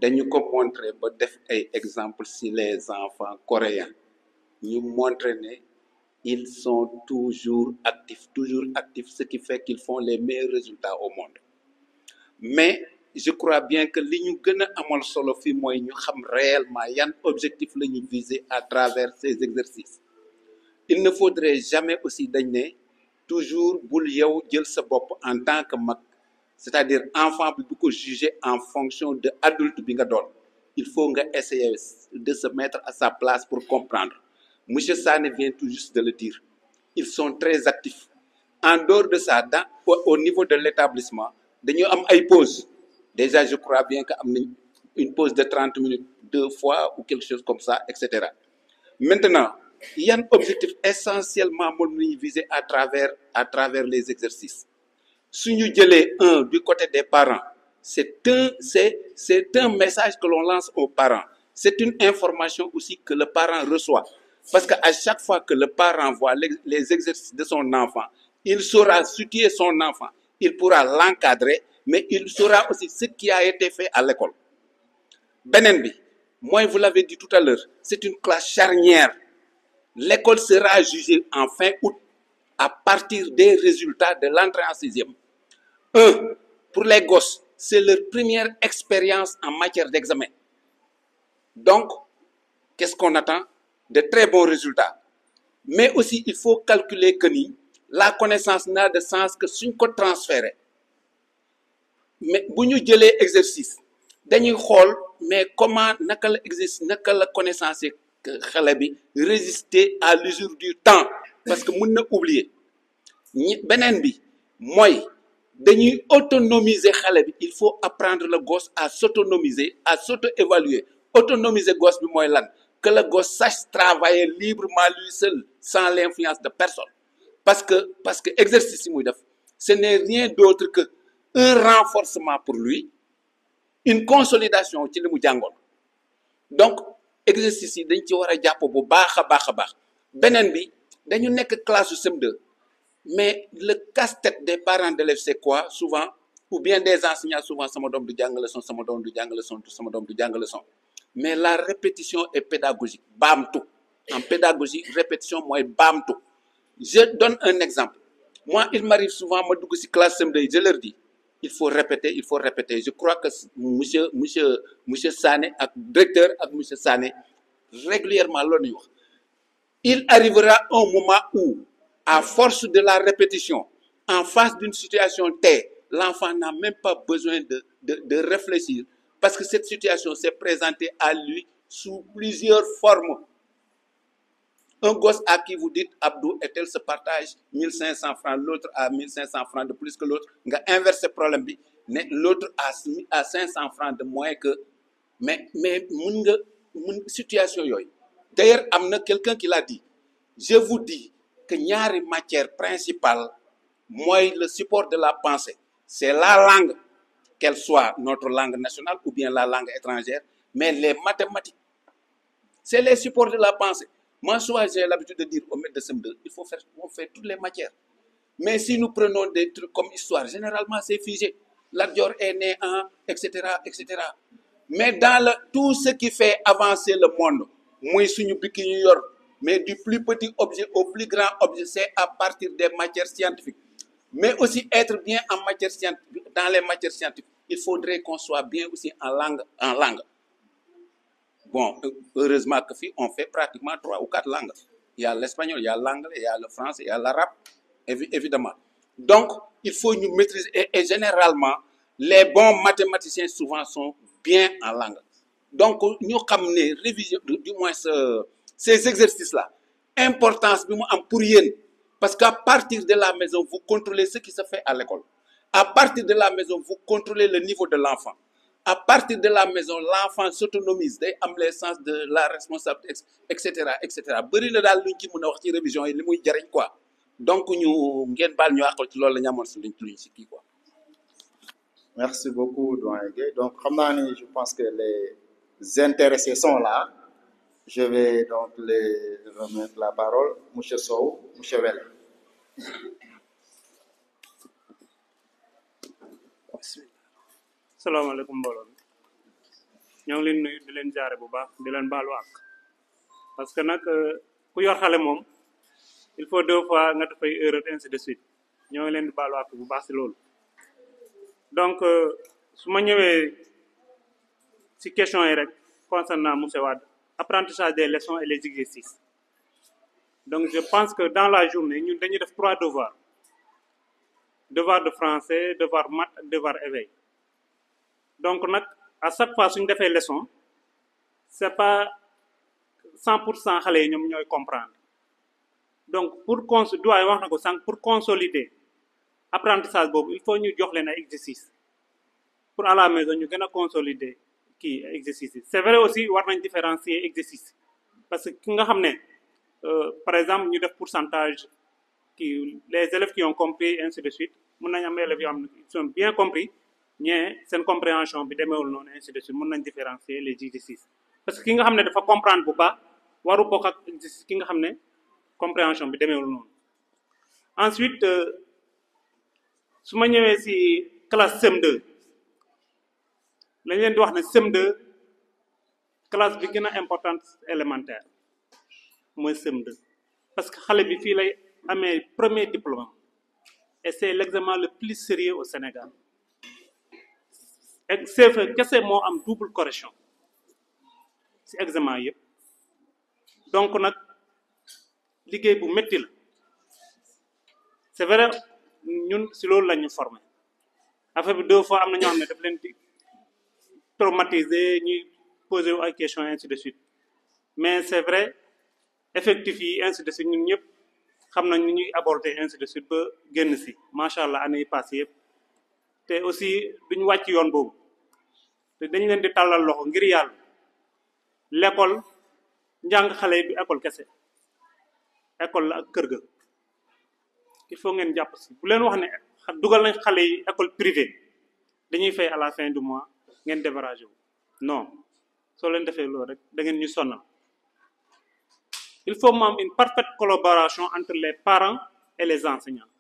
dañu ko montrer ba def ay exemple si les enfants coréens ñu montrer ne ils sont toujours actifs, ce qui fait qu'ils font les meilleurs résultats au monde mais je crois bien que li ñu gën a amal solo fi mooy ñu xam réellement yan objectif la ñu viser à travers ces exercices il ne faudrait jamais aussi dañ ne toujours bul yow jël sa bopp en tant que mag c'est-à-dire enfant bi bu ko juger en fonction de adulte bi nga doon il faut nga essayer de se mettre à sa place pour comprendre Monsieur Sané vient tout juste de le dire ils sont très actifs en dehors de ça au niveau de l'établissement dañu am ay pauses déjà je crois bien que am nañ une pause de 30 minutes 2 fois ou quelque chose comme ça etc maintenant yan objectif essentiellement moom la ñuy viser à travers les exercices si ñu jëlee un du côté des parents c'est un message que l'on lance aux parents c'est une information aussi que le parent reçoit parce que à chaque fois que le parent voit les exercices de son enfant il saura situer son enfant il pourra l'encadrer mais il saura aussi ce qui a été fait à l'école beneen bi moi vous l'avez dit tout à l'heure c'est une classe charnière l'école sera jugée en fin août à partir des résultats de l'entrée en sixième pour les gosses c'est leur première expérience en matière d'examen donc qu'est-ce qu'on attend de très bons résultats mais aussi il faut calculer que ni la connaissance n'a de sens que suñ ko transférer mais bu ñu jëlee exercice dañuy xool mais comment naka la connaissance xale bi résister à l'usure du temps parce que mën na oublier beneen bi mooy dañuy autonomiser xale bi il faut apprendre le gosse à s'autonomiser à s'auto-évaluer autonomiser gosse bi mooy lan que le gosse sache travailler librement lui seul sans l'influence de personne parce que exercice yi muy def ce n'est rien d'autre que un renforcement pour lui une consolidation ci li mu jàngoon donc exercice yi dañ ci war a jàpp bu baax a baax beneen bi dañu nekk classe su CM2 mais le casse-tête des parents d'élèves c'est quoi souvent ou bien des enseignants souvent sama doom du jàng leçon sama doom du jàng leçon sama doom du jàng leçon mais la répétition est pédagogique baamtu en pédagogie répétition mooy baamtu je donne un exemple moi il m'arrive souvent ma dugg ci classe CM2 je leur dis il faut répéter je crois que monsieur Sané ak directeur ak monsieur Sané régulièrement loolu ñuy wax il arrivera un moment où à force de la répétition en face d'une situation T l'enfant n'a même pas besoin de réfléchir parce que cette situation s'est présentée à lui sous plusieurs formes un gosse à qui vous dites Abdou et tel se partage 1500 francs l'autre a 1500 francs de plus que l'autre nga inverser problème bi ne l'autre a 500 francs de moins que mais mun situation yooyu d'ailleurs am na quelqu'un qui l'a dit je vous dis que ñaari matière principale mooy le support de la pensée c'est la langue qu'elle soit notre langue nationale ou bien la langue étrangère mais les mathématiques c'est les supports de la pensée moi souvent j'ai l'habitude de dire au maître de CM2 il faut faire toutes les matières mais si nous prenons des trucs comme histoire généralement c'est figé Lat Dior est né en etc mais dans tout ce qui fait avancer le monde mooy suñu bikki ñu yor mais du plus petit objet au plus grand objet c'est à partir des matières scientifiques mais aussi être bien en matière scientifique dans les matières scientifiques il faudrait qu'on soit bien aussi en langue bon heureusement que fii on fait pratiquement 3 ou 4 langues il y a l'espagnol il y a l'anglais il y a le français il y a l'arabe évidemment donc il faut ñu maîtriser et généralement les bons mathématiciens souvent sont bien en langue donc ñu xam ne révision du moins ces exercices là importance bi mu am pour yéen Parce qu'à partir de la maison, vous contrôlez ce qui se fait à l'école. À partir de la maison, vous contrôlez le niveau de l'enfant. À partir de la maison, l'enfant s'autonomise, day am l'essence de la responsabilité, etc., etc. bëri na daal luñ ci mën a wax ci révision yi li muy jariñ quoi. Donc ñu ngeen baal ñu àqal ci loolu la ñu amoon si luñ si kii quoi. Merci beaucoup, doyen Gueye. Donc, je pense que les intéressés sont là. Je vais donc les remettre la parole. Monsieur Sow, Monsieur Welle. salaamaaleykum mbooloo mi ñoo ngi leen nuyu di leen jaare bu baax di leen baalu àq parce que nag ku yor xale moom il faut 2 fois nga dafay erreur ainsi de suite ñoo ngi leen di baalu àq bu baax si loolu donc su ma ñëwee si question yi rek concernant monsieur Wade apprentissage des leçons et les exercices donc je pense que dans la journée ñun dañuy def 3 devoirs devoir de français devoir maths ak devoir éveil donc nag à chaque fois suñu defee leçon c'est pas 100% xale yi ñoom ñooy comprendre donc pour doyen wax na ko sànq pour consolider apprentissage boobu il faut ñu jox leen ay exercice pour à la maison ñu gën a consolider kii exercice yi c'est vrai aussi war nañ différencier exercice parce que ki nga xam ne par exemple ñu def pourcentage kii les élèves qui ont compris ainsi de suite mën nañ am élèves yoo xam ne ils sont bien compris ñee seen compréhension bi demeewul noonu ainsi de suite mën nañ différencier les exercices parce que ki nga xam ne dafa comprendre bu baax waru bokk ak exercice ki nga xam ne compréhension bi demeewul noonu ensuite su ma ñëwee si classe CM2 lañ leen di wax ne CM2 classe bi gën a importante élémentaire mooy CM2 parce que xale bi fii lay amee premier diplôme et c'est l'examen le plus sérieux au Sénégal et CFEE kese moo am double correction ci examen yëpp donc nag liggéey bu métti la c'est vrai ñun ci loolu la ñu formé affaire bi 2 fois am na ñoo xam ne daf leen di traumatiser ñuy poser ay questions ainsi de suite mais c'est vrai effectif yi ainsi de suite ñun ñëpp xam nañ ni ñuy aborder ainsi de suite ba génn ci macha allah année yi passé yëpp te aussi duñu wàcc yoon boobu te dañ leen di tàllal loxo ngir yàlla l'école njàng xale yi du école kese école la ak kër ga il faut ngeen jàpp ci bu leen wax ne dugal nañ xale yi école privée dañuy fay à la fin du mois ngeen débarrager wu non soo leen defee loolu rek da ngeen ñu sonnal il faut mu am une parfaite collaboration entre les parents et les enseignants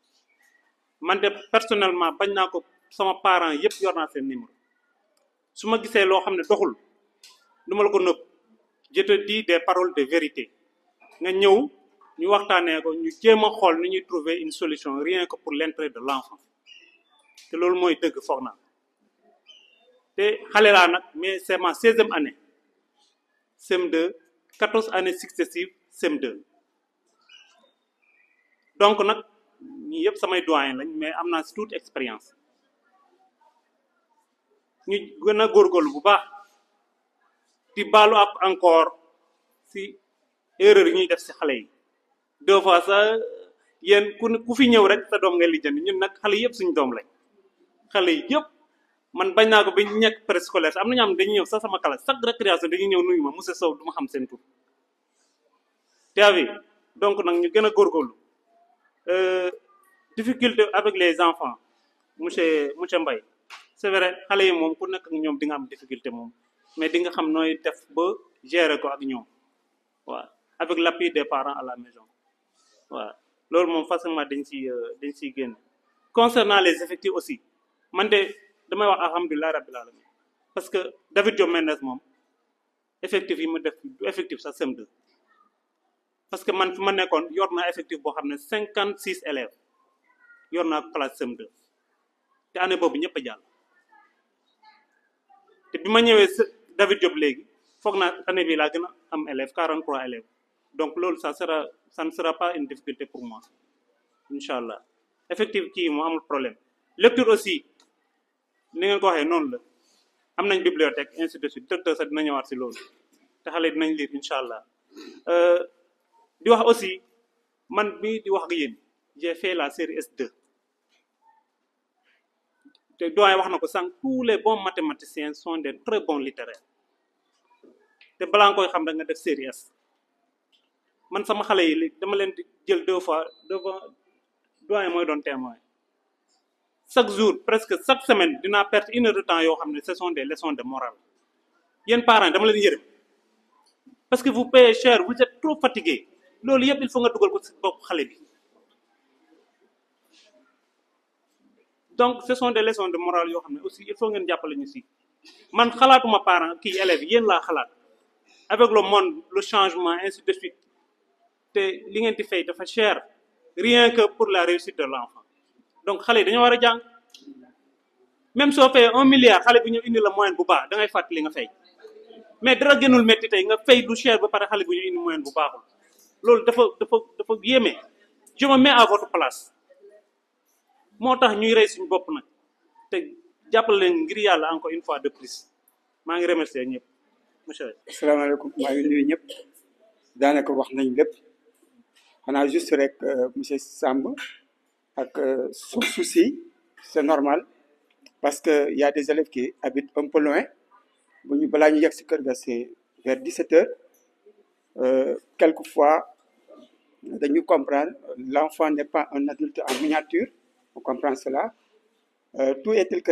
man de personnellement bañ naa ko sama parents yëpp yor naa seen numéro su ma gisee loo xam ne doxul du ma la ko nëbb je te dis des paroles de vérité nga ñëw ñu waxtaanee ko ñu jéem a xool ni ñuy trouver une solution rien que pour l'intérêt de l'enfant te loolu mooy dëgg foog naa te xale laa nag mais c'est ma 16e année CM2 14 années successives CM2 donc nag ñi yëpp samay doyen lañ mais am naa si toute expérience ñu gën a góorgóorlu bu baax di baalu ak encore si erreur yi ñuy def si xale yi 2 fois sax yéen ku fi ñëw rek sa doom ngay lijjanti ñun nag xale yëpp suñu doom lañ xale yi yëpp man bañ naa ko ba ñu nekk préscolaire am na ñoo xam ne dañuy ñëw sax sama classe chaque récréation dañuy ñëw nuyu ma monsieur Sow du ma xam seen tur te avi donc nag ñu gën a góorgóorlu difficulté avec les enfants monsieur Mbaye c'est vrai xale yi moom ku nekk ak ñoom di nga am difficulté moom mais di nga xam nooy def ba gérer ko ak ñoom waaw avec l'appui des parents à la maison waaw loolu moom facilement dañ ciy génn concernant les effectifs aussi man de damay wax alhamdulilah rabbil alamin parce que David Diop Mendes moom effectif yi ma def du effectif sax CM2 parce que man fi ma nekkoon yor naa effectif boo xam ne 56 élèves yor naa classe CM2 te année boobu ñëpp a jàll te bi ma ñëwee David Diop léegi foog naa année bi laa gën a am élèves 43 élèves donc loolu ça ne sera pas une difficulté pour moi incha allah effectif kii moo amul problème lecture aussi ni ngeen ko waxee noonu la am nañ bibliothèque ainsi de suite directeur sax dina ñëwaat si loolu te xale dinañ lire incha allah di wax aussi man bi di wax ak yéen j'ai fait la série S2 te doyen wax na ko sànq tous les bons mathématiciens sont des très bons littéraires te balaa nga koy xam da nga def série S man sama xale yi dama leen di jël 2 fois devant doyen mooy doon témoin chaque jour presque chaque semaine dinaa perdre 1 heure de temps yoo xam ne ce sont des leçons de morale yéen parents dama leen yërëm parce que vous payez cher vous êtes trop fatigué loolu yëpp il faut nga dugal ko ci bopp xale bi donc ce sont des leçons de morale yoo xam ne aussi il faut ngeen jàppale ñu si man xalaatuma parent kii élèves yéen laa xalaat avec le monde le changement ainsi de suite te li ngeen di fay dafa cher rien que pour la réussite de l'enfant donc xale yi dañoo war a jàng même soo fayee 1 milliard xale bi ñu indi la moyenne bu baax da ngay fàttali nga fay mais dara gënul métti tey nga fay du cher ba pare xale bi ñu indi moyenne bu baaxul loolu dafa yéeme je me mets à votre place moo tax ñuy rey suñu bopp nag te jàppale leen ngir yàlla encore une fois de plus maa ngi remercier ñëpp monsieur. asalaamaaleykum maa ngi nuyu ñëpp daanaka wax nañ lépp xanaa juste rek monsieur Samb ak suuf si c'est normal parce que y a des élèves qui habitent un peu loin bu ñu balaa ñu yegg si kër ga c'est vers 17 heures quelquefois dañu comprendre l'enfant n'est pas un adulte en miniature. On comprend cela. Tout est-il que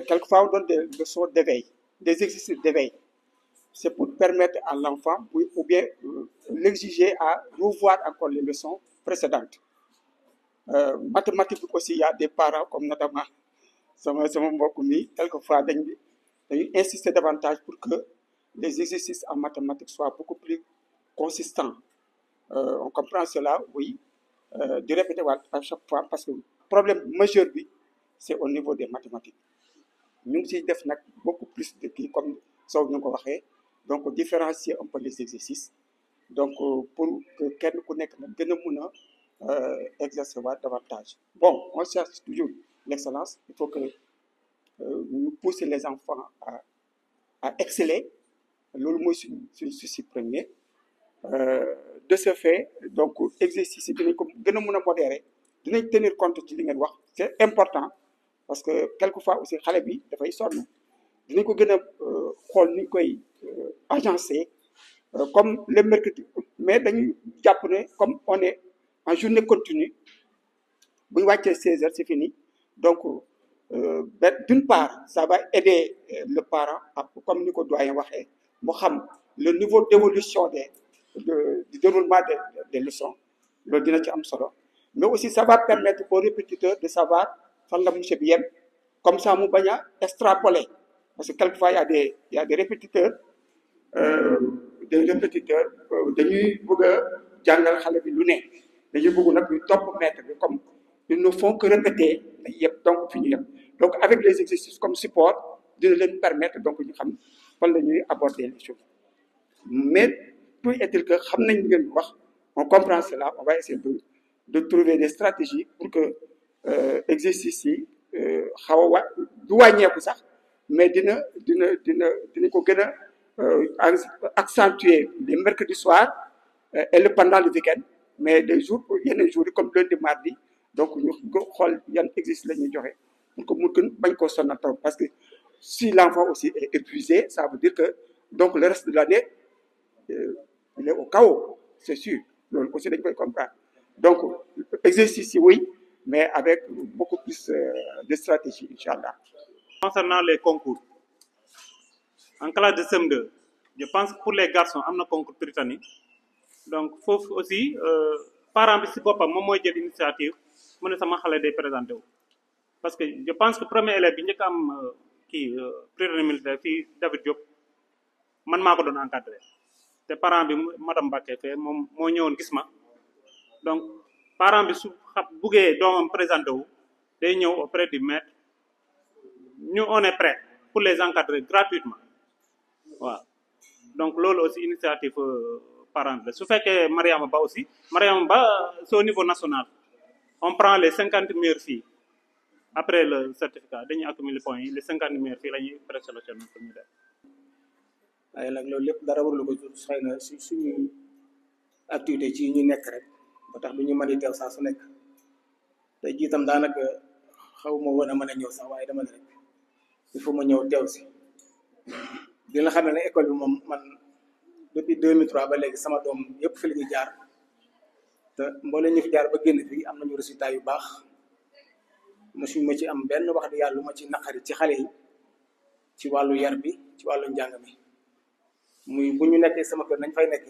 quelquefois on donne des leçons d'éveil, des exercices d'éveil. C'est pour permettre à l'enfant ou bien l'exiger à revoir encore les leçons précédentes. Mathématiques aussi, il y a des parents comme notamment sama mbokk mi quelquefois dañuy insister davantage pour que les exercices en mathématiques soient beaucoup plus consistants. On comprend cela, oui. De répéter à chaque fois parce que le problème majeur bi c'est au niveau des mathématiques ñu ngi ciy def nag beaucoup plus de kii comme Sow ñu ko waxee donc différencier un peu les exercices donc pour que kenn ku nekk nag gën a mun a exercer waat davantage. Bon, on cherche toujours l'excellence, il faut que ñu pousser les enfants à exceller loolu mooy suñu souci premier. De ce fait donc exercice yi dinañ ko gën a mën a modérer dinañ tenir compte ci li ngeen wax c'est important parce que quelquefois aussi xale bi dafay sonn dinañ ko gën a xool ni ñu koy agencer comme le mercredi mais dañuy jàpp ne comme on est en journée continue bu ñu wàccee 16 heures c'est fini donc d'une part ça va aider le parent comme ni ko doyen waxee mu xam le niveau d'évolution du déroulement des leçons loolu dina ci am solo mais aussi ça va permettre aux répétiteurs de savoir fan la monsieur bi yem comme ça mu bañ a extrapoler parce que quelquefois il y a des répétiteurs dañuy bëgg a jàngal xale bi lu ne dañuy bëgg nag ñu topp maître bi comme ils ne font que répéter dañuy yem donc fi ñu yem donc avec les exercices comme support dina leen permettre donc ñu xam fan la ñuy aborder les choses mais tout est-il que xam nañ li ngeen wax on comprend cela on va essayer de trouver des stratégies pour que exercice yi xaw a du wàññeeku sax mais dina ko gën a accentuer les mercredis soir et le pendant le week-end mais des jours yeneen jours yi comme lundi mardi donc ñu xool yan exercice la ñuy joxe pour que mu gën bañ koo sonal trop parce que si l'enfant aussi est épuisé ça veut dire que donc le reste de l'année il est au chaos, c'est sûr. Donc, aussi, dañ koy comprendre. Donc, exercice, oui, mais avec beaucoup plus de stratégie, Inch'Allah. Concernant les concours, en classe de CM2, je pense que pour les garçons, il y a un concours britannique. Donc, il faut aussi, parents, si papa, moi, j'ai l'initiative, je vais présenter. Parce que je pense que le premier élève, il y a un militaire, David Diop, je vais encadrer. te parent bi madame Mbacké fee moom moo ñëwoon gis ma donc parent bi su buggee doomam présenté wu day ñëw auprès du maître ñu on est prêt pour les encadrer gratuitement waaw donc loolu aussi initiative parent bi la su fekkee Mariama Ba aussi Mariama Ba c'est au niveau national on prend les 50 meilleures filles après le certificat dañuy accumuler points yi les 50 meilleures filles la ñuy présélectionner pour ñu def waaye nag loolu lépp dara warul ko xëy na suñu activité ci ñu nekk rek ba tax du ñu mën di teew saa su nekk tey jii itam daanaka xaw ma woon a mën a ñëw sax waaye dama ne rek il faut ma ñëw teew si dina xam ne école bi moom man depuis 2003 ba léegi sama doom yëpp fi la ñu jaar te mboolem ñu fi jaar ba génn fii am nañu résultat yu baax mosuñ ma ci am benn wax di yàlla lu ma ci naqari ci xale yi ci wàllu yar bi ci wàllu njàng mi muy bu ñu nekkee sama kër nañ fay nekk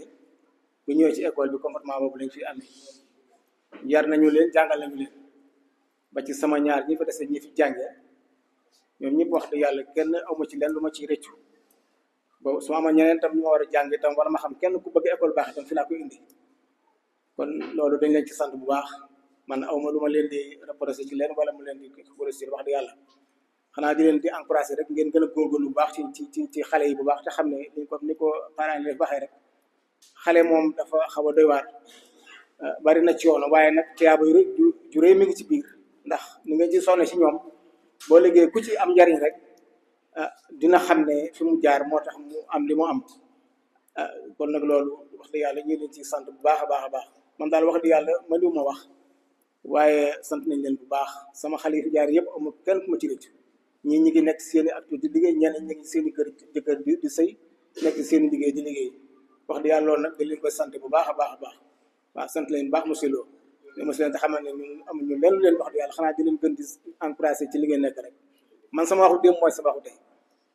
bu ñëwee ci école bi comportement boobu lañ fi amee yar nañu leen jàngal nañu leen ba ci sama ñaar ñi fa dese ñi fi jàngee ñoom ñëpp wax dëgg yàlla kenn awma ci leen lu ma ciy rëccu ba su ma amoon ñeneen tam ñu ma war a jàng itam wala ma xam kenn ku bëgg école baax itam fi laa koy indi kon loolu dañ leen ci sant bu baax man awma lu ma leen di reproché ci leen wala mu leen di corriger wax dëgg yàlla xanaa di leen di encouragé rek ngeen gën a góorgóorlu bu baax ci xale yi bu baax te xam ne ni ko parents yi waxee rek xale moom dafa xaw a doy waar bari na ci yoon waaye nag tiyaaba ju rëy mi ngi ci biir ndax ni nga ci sonne si ñoom boo liggéey ku ci am njariñ rek dina xam ne fi mu jaar moo tax mu am li mu am kon nag loolu wax dëgg yàlla ñu leen ci sant bu baax a baax a baax man daal wax dëgg yàlla ma liw ma wax waaye sant nañ leen bu baax sama xale yi fi jaar yëpp amul kenn ku ma ci rëcc ñii ñi ngi nekk seen i activité di liggéey ñeneen ñi ngi seen i kër jëkkër di sëy nekk seen i liggéey di liggéey wax dëgg yàlla loolu nag dañ leen koy sant bu baax a baax a baax waaw sant leen baax monsieur Lo monsieur leen te xamal ne ñun amuñu lenn leen wax dëgg yàlla xanaa di leen gën di encouragé ci li ngeen nekk rek man sama waxu démb mooy sama waxu tey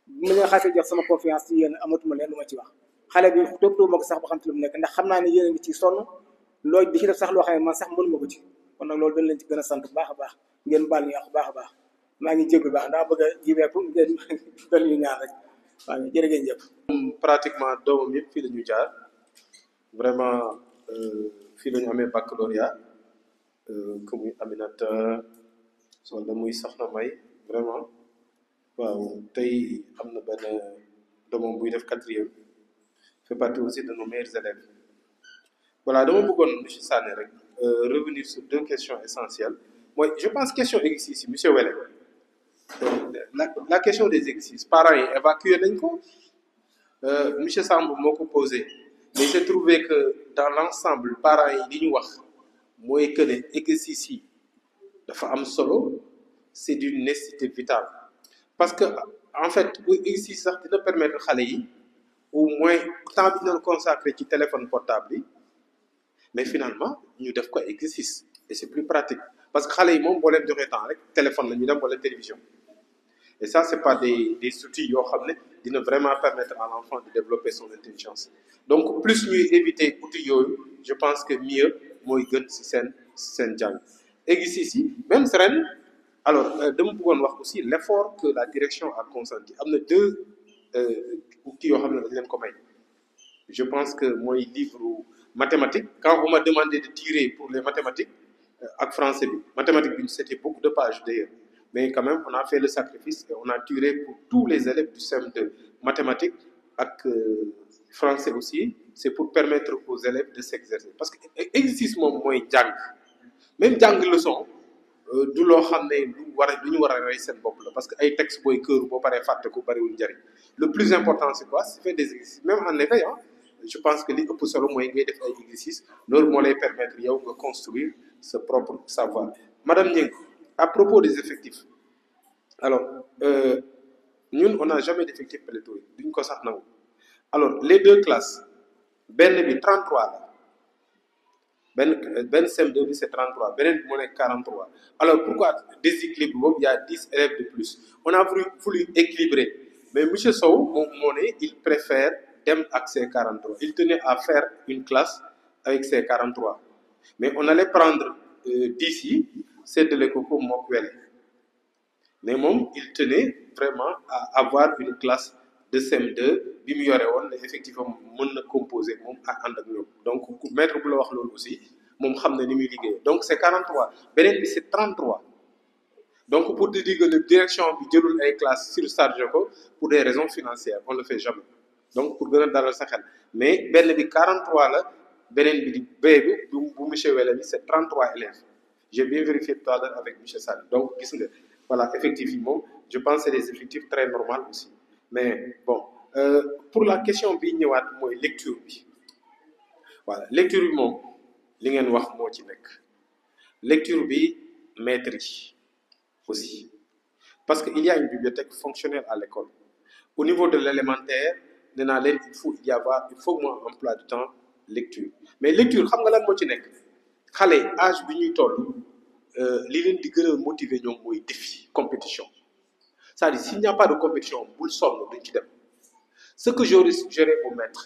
bu ma leen xasee jox sama confiance ci yéen amatuma leen lu ma ci wax xale bi toppatoo ma ko sax ba xam ci lu mu nekk ndax xam naa ne yéen a ngi ci sonn loo di ci def sax loo xam ne man sax mënu ma ko ci kon nag loolu dañ leen ci gën a sant bu baax a baax ngeen baal ñu wax baax a baax maa ngi jéglu baax ndax bëgg a jiweeku ngeen doon ñu ñaan rek waaw jërë ngeen jëf pratiquement doomam yëpp fii la ñu jaar vraiment fii la ñu amee baccalauréat que muy Aminata wala muy Soxna May vraiment waaw tey am na benn doomam buy def 4e fait partie aussi de nos meilleurs élèves voilà dama bëggoon monsieur Sané rek revenir sur 2 questions essentielles mooy je pense question exercice yi monsieur Wele la question des exercices parents yi évacué nañ ko monsieur Samb moo ko posé mais j'ai trouvé que dans l'ensemble parents yi li ñu wax mooy que ne exercice yi dafa am solo c'est d'une nécessité vitale parce que en fait bu exercice sax dina permettre xale yi au moins temps bi dina consacré ci téléphone portable yi mais finalement ñu def ko exercice et c'est plus pratique parce que xale yi moom boo leen joxee temps rek téléphone la ñu dem wala télévision et ça c'est pas des outils yoo xam ne dina vraiment permettre à l'enfant de développer son intelligence donc plus ñuy éviter outils yooyu je pense que mieux mooy gën ci seen jàng exercice yi même ren alors dama bëggoon wax aussi l'effort que la direction a consenti am na 2 outils yoo xam ne dañ leen ko may je pense que mooy livre mathématiques quand on m'a demandé de tirer pour les mathématiques ak français bi mathématiques bi c'était beaucoup de pages d'ailleurs mais quand même on a fait le sacrifice et on a tiré pour tous les élèves du CM2 mathématiques ak français aussi c'est pour permettre aux élèves de s'exercer parce que exercice moom mooy jàng même jàng leçon du loo xam ne lu ñu war a rey seen bopp la parce que ay textes booy këru boo paree fàtte ko bariwul njariñ le plus important c'est quoi c'est faire des exercices même en éveil je pense que li ëpp solo mooy ngay def ay exercices loolu moo lay permettre yow nga construire ce propre savoir madame Niang à propos des effectifs alors ñun on n'a jamais d'effectif pléthorique duñ ko sax nangu alors les 2 classes benn bi 33 la benn CM2 bi c'est 33 beneen bi moo nekk 43 alors pourquoi déséquilibre boobu il y a 10 élèves de plus on a voulu équilibrer mais monsieur Sow moom moo ne il préfère dem ak ses 43 il tenait à faire une classe avec ses 43 mais on allait prendre 10 yi séddale ko ko mook wele mais moom il tenait vraiment à avoir une classe de CM2 bi mu yore woon ne effectivement mën na composer moom ak ànd ak ñoom donc maître bu la wax loolu aussi moom xam na ni muy liggéey donc c'est 43 beneen bi c'est 33 donc pour te dire que la direction bi jëlul ay classes surchargé ko pour des raisons financières on le fait jamais donc pour gën a dalal sa xel mais benn bi 43 la beneen bi di B bi bu monsieur Wele bi c'est 33 élèves j'ai bien vérifié tout à l'heure avec monsieur Sall donc gis nga voilà effectivement je pense c'est des effectifs très normaux aussi mais bon pour la question bi ñëwaat mooy lecture bi voilà lecture bi moom li ngeen wax moo ci nekk lecture bi maître yi aussi parce que il y a une bibliothèque fonctionnelle à l'école au niveau de l'élémentaire nee naa leen il faut mu am emploi du temps lecture mais lecture xam nga lan moo ci nekk xale âge bi ñuy toll li leen di gën a motiver ñoom mooy défi compétition c'est-à-dire s'il n'y a pas de compétition bul sonn duñ ci dem ce que j'aurais suggéré au maître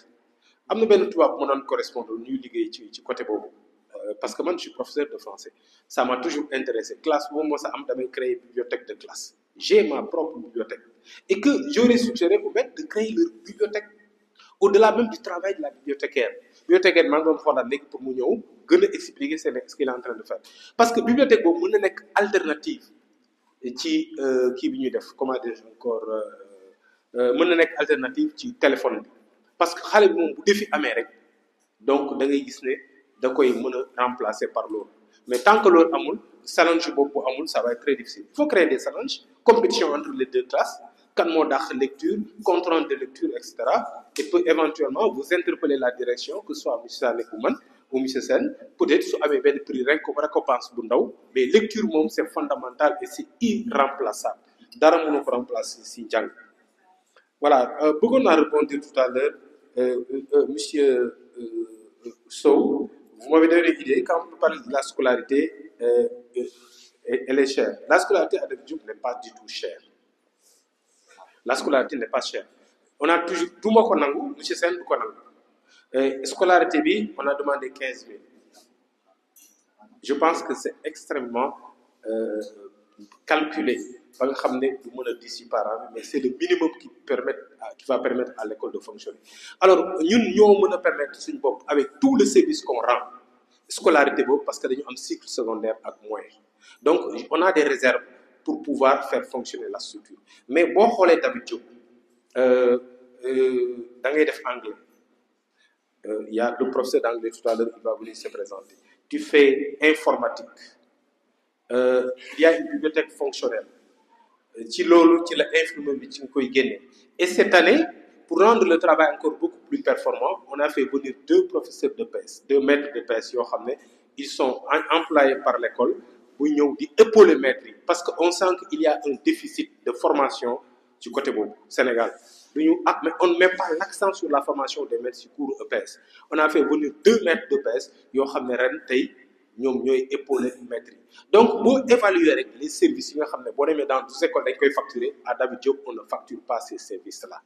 am na benn tubaab mu doon correspondre ñuy liggéey ci côté boobu parce que man je suis professeur de français ça m'a toujours intéressé classe boobu moo sa am damay créer bibliothèque de classe j'ai ma propre bibliothèque et que j'aurais suggéré au maître de créer leur bibliothèque au-delà même du travail de la bibliothécaire maa ngi doon xoolaat léegi pour mu ñëw gën a expliquer ce qu'il est en train de faire parce que bibliothèque boobu mën na nekk alternative ci kii bi ñuy def comment dire encore mën na nekk alternative ci téléphone bi parce que xale bi moom bu defi amee rek donc da ngay gis ne da koy mën a remplacer par loolu mais tant que loolu amul challenge boobu amul ça va être très difficile il faut créer des challenges compétition entre les deux classes kan moo dàq lecture compte rendu de lecture et cetera et peut éventuellement vous interpeller la direction que ce soit monsieur Sané ou man ou monsieur Sène peut-être su amee benn prix récompense bu ndaw mais lecture moom c'est fondamental et c'est irremplaçable dara mënu ko remplacer si njàng voilà bëggoon naa répondre tout à l'heure monsieur Sow vous m'avez donné une idée quand on parle de la scolarité elle est chère la scolarité à David Diop n'est pas du tout chère la scolarité n'est pas chère on a toujours du ma ko nangu monsieur Sène du ko nangu scolarité bi on a demandé 15 000 je pense que c'est extrêmement calculé ba nga xam ne du mën a disi par an mais c'est le minimum qui va permettre à l'école de fonctionner alors ñun ñoo mën a permettre suñu bopp avec tout le service qu'on rend scolarité boobu parce que dañu am cycle secondaire ak moyen donc on a des réserves pour pouvoir faire fonctionner la structure mais boo xoolee David Diop da ngay def anglais il y a le professeur d'anglais tout à l'heure il va venir se présenter tu fais informatique il y a une bibliothèque fonctionnelle ci loolu ci la infirmier bi ci nga koy génne et cette année pour rendre le travail encore beaucoup plus performant on a fait venir 2 professeurs de PS 2 maîtres de PS yoo xam ne ils sont employés par l'école buy ñëw di épauler maîtres yi parce que on sent qu'il y a un déficit de formation ci côté boobu Sénégal mais on ne met pas l'accent sur la formation des maîtres ci cours EPS on a fait venir 2 maîtres de PS yoo xam ne ren tey ñoom ñooy épauler maîtres yi donc boo évaluer rek les services yi nga xam ne boo demee dans 12 écoles dañ koy facturer à David Diop on ne facture pas ces services là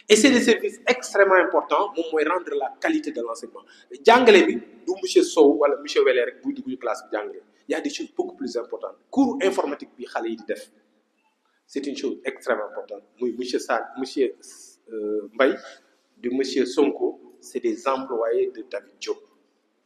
et c'est des services extrêmement importants moom mooy rendre la qualité de l'enseignement jàngale bi du monsieur Sow wala monsieur Wele rek buy dugg classe bi jàngale il y a des choses beaucoup plus importantes cours informatique bi xale yi di def c'est une chose extrêmement importante muy monsieur Sall monsieur Mbaye du monsieur Sonko c'est des employés de David Diop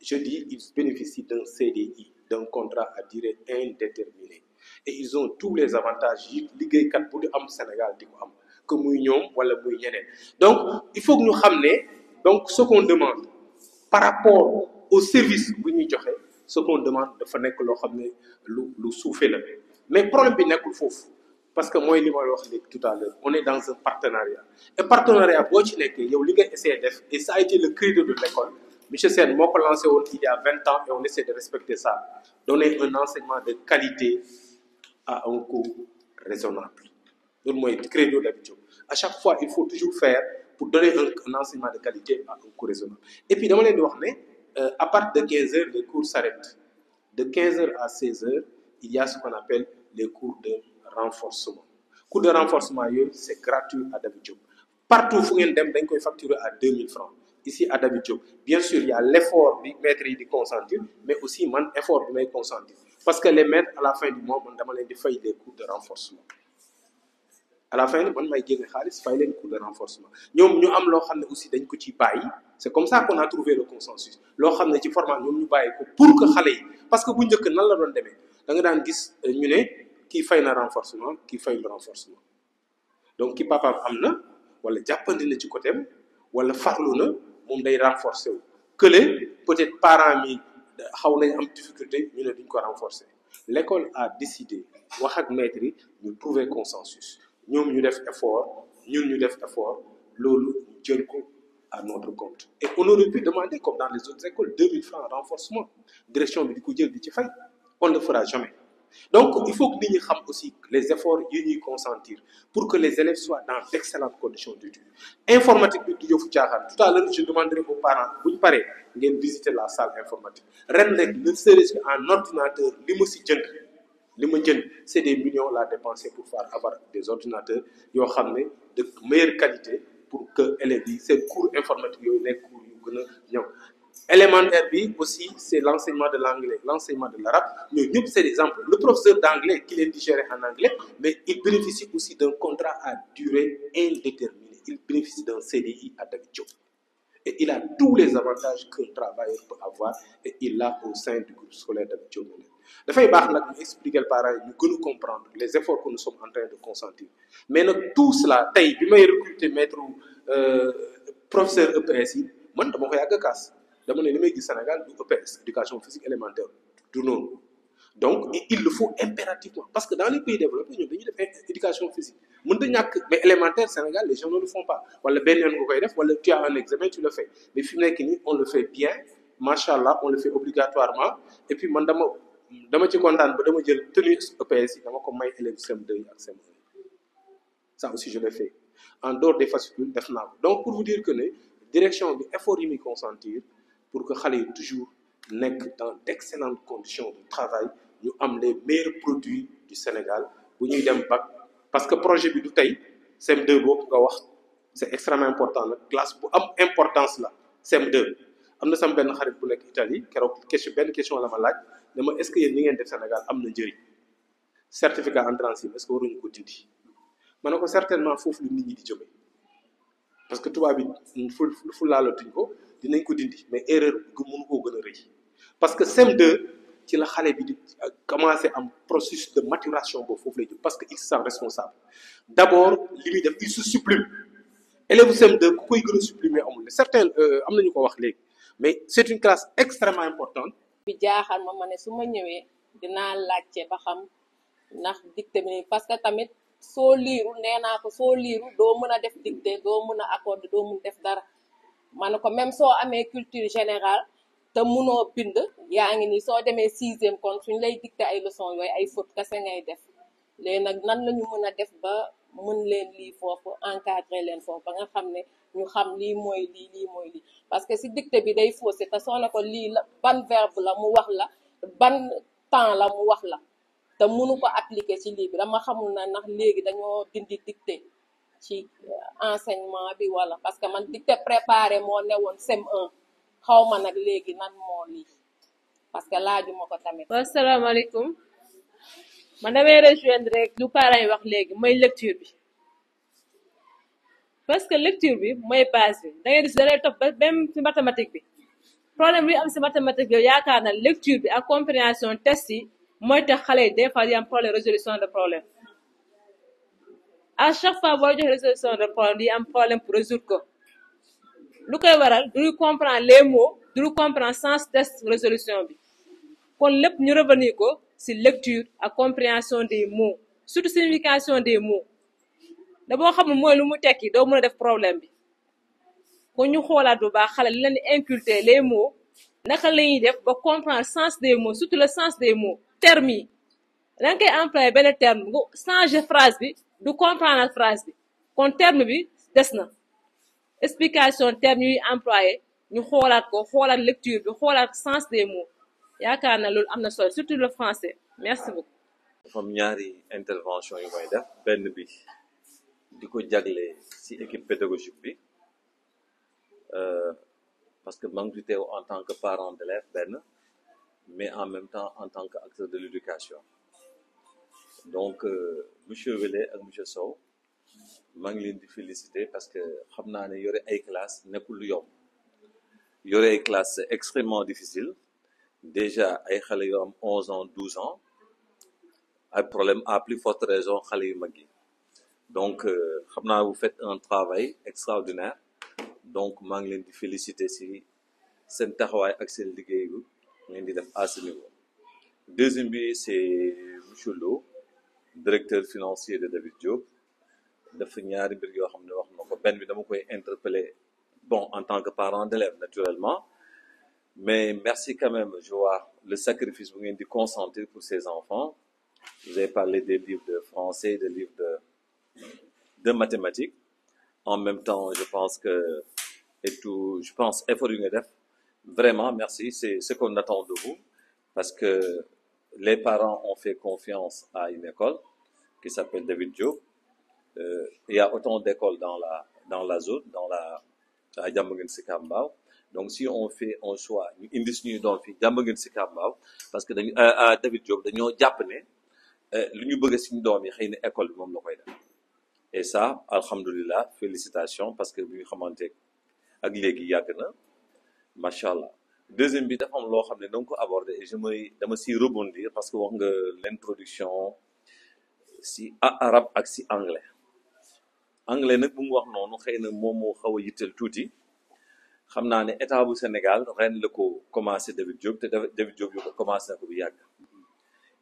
je dis ils bénéficient d'un CDI d'un contrat à durée indéterminée et ils ont tous les avantages yi liggéeykat bu di am Sénégal di ko am que muy ñoom wala muy ñeneen donc il faut que ñu xam ne donc ce qu'on demande par rapport au service bu ñuy joxe ce qu'on demande dafa nekk loo xam ne lu suufee la mais problème bi nekkul foofu parce que mooy li ma wax léegi tout à l'heure on est dans un partenariat et partenariat boo ci nekk yow li nga essayé def et ça a été le credo de l'école monsieur Sène moo ko lancé woon il y a 20 ans et on essaie de respecter ça donner un enseignement de qualité à un coût raisonnable loolu mooy credo David Diop à chaque fois il faut toujours faire pour donner un enseignement de qualité à un coût raisonnable et puis dama leen di wax ne à partir de 15 heures les cours s'arrêtent de 15 heures à 16 heures il y a ce qu'on appelle les cours de renforcement cours de renforcement yooyu c'est gratuit à David Diop partout fu ngeen dem dañ koy facturer à 2000 francs ici à David Diop bien sûr il y a l'effort bi maîtres yi di consentir mais aussi man effort bi may consentir parce que les maîtres à la fin du mois man dama leen di fay des cours de renforcement à la fin man may génne xaalis fay leen cours de renforcement ñoom ñu am loo xam ne aussi dañ ko ci bàyyi c'est comme ça qu'on a trouvé le consensus loo xam ne ci format ñoom ñu bàyyi ko pour que xale yi parce que bu njëkk nan la doon demee da nga daan gis ñu ne kii fay na renforcement kii fay le renforcement donc ki papaam am na wala jàppandi na ci côté am wala farlu na moom day renforcer wu kële peut-être parents mi xaw nañ am difficulté ñu ne duñ ko renforcer l'école a décidé wax ak maîtres yi ñu trouver consensus ñoom ñu def effort ñun ñu def effort loolu jël ko à notre compte. Et on aurait pu demander, comme dans les autres écoles, 2000 francs renforcement. Direction du Koudjel du Tifay. On ne le fera jamais. Donc, il faut que nous sachions aussi les efforts unis consentir pour que les élèves soient dans d'excellentes conditions d'études. Informatique, tout à l'heure, je demanderai aux parents, vous parlez, de visiter la salle informatique. Ne serait-ce qu'un ordinateur, c'est des millions à dépenser pour faire avoir des ordinateurs de meilleure qualité pour que élèves, ces cours informatiques, les cours élémentaire bi aussi, c'est l'enseignement de l'anglais, l'enseignement de l'arabe. Nous, c'est des exemples. Le professeur d'anglais qui est digéré en anglais, mais il bénéficie aussi d'un contrat à durée indéterminée. Il bénéficie d'un CDI à David Diop. Et il a tous les avantages qu'un travailleur peut avoir, et il l'a au sein du groupe scolaire David Diop. Dafay baax nag ñu expliquer aux parents ñu gën a comprendre les efforts que nous sommes en train de consentir. Mais nag tout cela tey bi may recruter maître professeur EPS yi man dama ko yàgg a kaas. Dama ne li may gis Sénégal du EPS éducation physique élémentaire du noonu. Donc il le faut impérativement parce que dans les pays développés ñun dañuy def éducation physique mën na ñàkk mais élémentaire Sénégal les gens ne le font pas wala benn yoon nga koy def wala tu as un examen tu le fais mais fi mu nekk nii on le fait bien machallah on le fait obligatoirement et puis man dama ci kontaan ba dama jël tenue EPS yi dama ko may élèves CM2 yi ak CM1 ça aussi je le fais en dehors des fascicules def naa ko donc pour vous dire que ne direction bi effort yi muy consentir pour que xale yi toujours nekk dans d'excellentes conditions de travail ñu am les meilleurs produits du Sénégal bu ñuy dem bac parce que projet bi du tey CM2 boobu nga wax c'est extrêmement important nag classe bu am importance la CM2 am na sama benn xarit bu nekk Italie keroog benn question la ma laaj ne ma est-ce que yéen ñi ngeen def Sénégal am na njëriñ certificat entrée en sixième est-ce que waruñu ko dindi ma ne ko certainement foofu la nit ñi di jóge parce que tubaab bi fu laalatuñ ko dinañ ko dindi mais erreur mënu koo gën a rëy parce que CM2 ci la xale bi di commencer am processus de maturation boobu foofu lay jóg parce que il se sent responsable d'abord li muy def il se supplime élève CM2 ku koy gën a supprimer amul certains am nañu ko wax léegi mais c'est une classe extrêmement importante. bi jaaxal ma ne su ma ñëwee dinaa laajte ba xam ndax dictée bi parce que tamit soo liiru nee naa ko soo liiru doo mën a def dictée doo mën a accorder doo mën def dara ma ne ko même soo amee culture générale te mënoo bind yaa ngi nii soo demee sixième kon suñ lay dicter ay leçons yooyu ay faute kese ngay def léegi nag nan lañu mën a def ba mën leen lii foofu encadrer leen foofu ba nga xam ne ñu xam lii mooy lii parce que si dictée bi day faussé te soo ne ko lii la ban verbe la mu wax la ban temps la mu wax la te mënu ko appliquer ci lii bi dama xamul na ndax léegi dañoo dindi dictée ci enseignement bi wala parce que man dictée préparé moo newoon CM1 xaw ma nag léegi nan moo lii parce que laajuma ko tamit. asalaamaaleykum man damay rejoindre rek lu parents yi wax léegi mooy lecture bi parce que lecture bi mooy base bi da ngay gis da ngay topp ba même ci mathématique bi problème bi am ci mathématique bi yaakaar na lecture bi ak compréhension test yi mooy tax xale yi des fois di am problème résolution de problème à chaque fois boo joxe résolution de problème di am problème pour résoudre ko lu koy waral du comprendre les mots du comprendre sens test résolution bi kon lépp ñu revenir ko ci lecture ak compréhension des mots surtout signification des mots da boo xamul mooy lu mu tekki doo mën a def problème bi kon ñu xoolaat bu baax xale li leen di inculquer les mots naka la ñuy def ba comprendre sens des mots surtout le sens des mots termes yi da nga koy employer benn terme nga changer phrase bi du comprendre phrase bi kon terme bi des na explication terme yuy employé ñu xoolaat ko xoolaat lecture bi xoolaat sens des mots yaakaar na loolu am na solo surtout le français merci beaucoup. dafa am ñaari intervention yu may def benn bi di ko jagle ci équipe pédagogique bi parce que maa ngi teew en tant que parent d'élève benn mais en même temps en tant que acteur de l'éducation donc monsieur Wele ak monsieur Sow maa ngi leen di féliciter parce que xam naa ne yore ay classes nekkul lu yomb yore ay classes c'est extrêmement difficile déjà ay xale yoo am 11 ans 12 ans ay problème à plus forte raison xale yu mag yi donc xam naa vous faites un travail extraordinaire donc maa ngi leen di féliciter ci seen taxawaay ak seen liggéey bu ngeen di def à ce niveau. Deuxième bi c'est monsieur Lo directeur financier de David Diop dafa ñaari mbir yoo xam ne wax na ko benn bi dama koy interpeller bon, en tant que parent d'élève, naturellement. Mais merci quand même, je vois le sacrifice que vous avez consenti pour ces enfants. Vous avez parlé des livres de français, des livres de mathématiques. En même temps, je pense que, effort UNEDEF, vraiment, merci, c'est ce qu'on attend de vous, parce que les parents ont fait confiance à une école qui s'appelle David Diop. Il y a autant d'écoles dans la zone, à Diamaguène Sicap Mbao. Donc, si on fait un choix, ñu indi suñuy doom fii Diamaguène Sicap Mbao, parce que à David Diop dañoo jàpp ne lu ñu bëgg suñu doom yi xëy na école bi moom la koy def. Et ça, alhamdulillah, félicitations, parce que bu ñu xamante ak léegi yàgg na, macha allah. Deuxième bi dafa am loo xam ne da nga ko aborder et dama siy rebondir parce que wax nga l'introduction si arabe ak si anglais. Anglais nag bu mu wax noonu xëy na moom moo xaw a yitteel tuuti. xam naa ne état bu Sénégal ren la ko commencé David Diop te David Diop yu ko commencé na ko bu yàgg.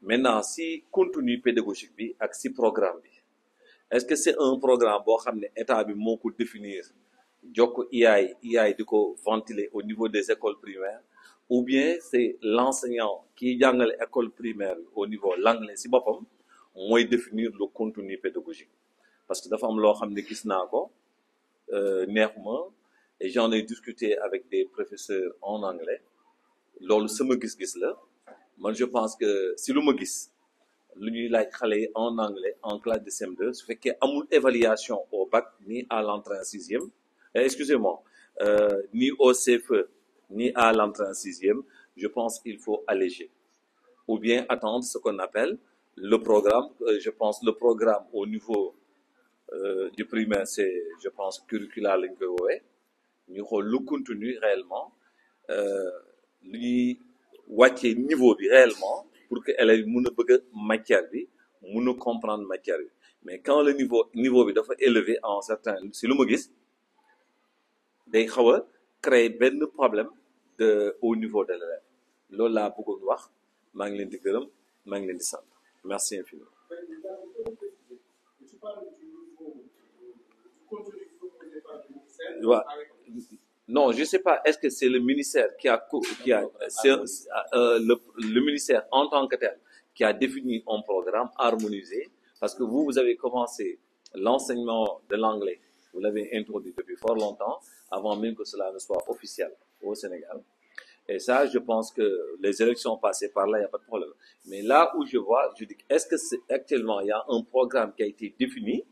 Maintenant si contenu pédagogique bi ak si programme bi est-ce que c'est un programme boo xam ne état bi moo ko définir jokk IAI di ko ventiler au niveau des écoles primaires ou bien c'est l'enseignant qui jàngale école primaire au niveau l'anglais si boppam mooy définir le contenu pédagogique parce que dafa am loo xam ne gis naa ko neexuma et j'en ai discuté avec des professeurs en anglais loolu sama gis-gis la man je pense que si lu ma gis lu ñuy laaj xale yi en anglais en classe de CM2 su fekkee amul évaluation au bac ni à l'entrée en sixième excusez-moi ni au CFE ni à l'entrée en sixième je pense qu'il faut alléger ou bien attendre ce qu'on appelle le programme je pense le programme au niveau du primaire c'est je pense curriculaire lañ koy woowee ñu xool le contenu réellement lu ñuy wàccee niveau bi réellement pour que élèves mun a bëgg a matière bi mun a comprendre matière bi mais quand le niveau bi dafa élevé en certain si lu ma gis day xaw a créer benn problème au niveau de l'élève loolu laa bëggoon wax maa ngi leen di gërëm maa ngi leen di sant merci infiniment. Ouais. Non, je sais pas. Est-ce que c'est le ministère le ministère en tant que tel qui a défini un programme harmonisé? Parce que vous avez commencé l'enseignement de l'anglais. Vous l'avez introduit depuis fort longtemps, avant même que cela ne soit officiel au Sénégal. Et ça, je pense que les élections passées par là, il n'y a pas de problème. Mais là où je vois, je dis, est-ce que actuellement, il y a un programme qui a été défini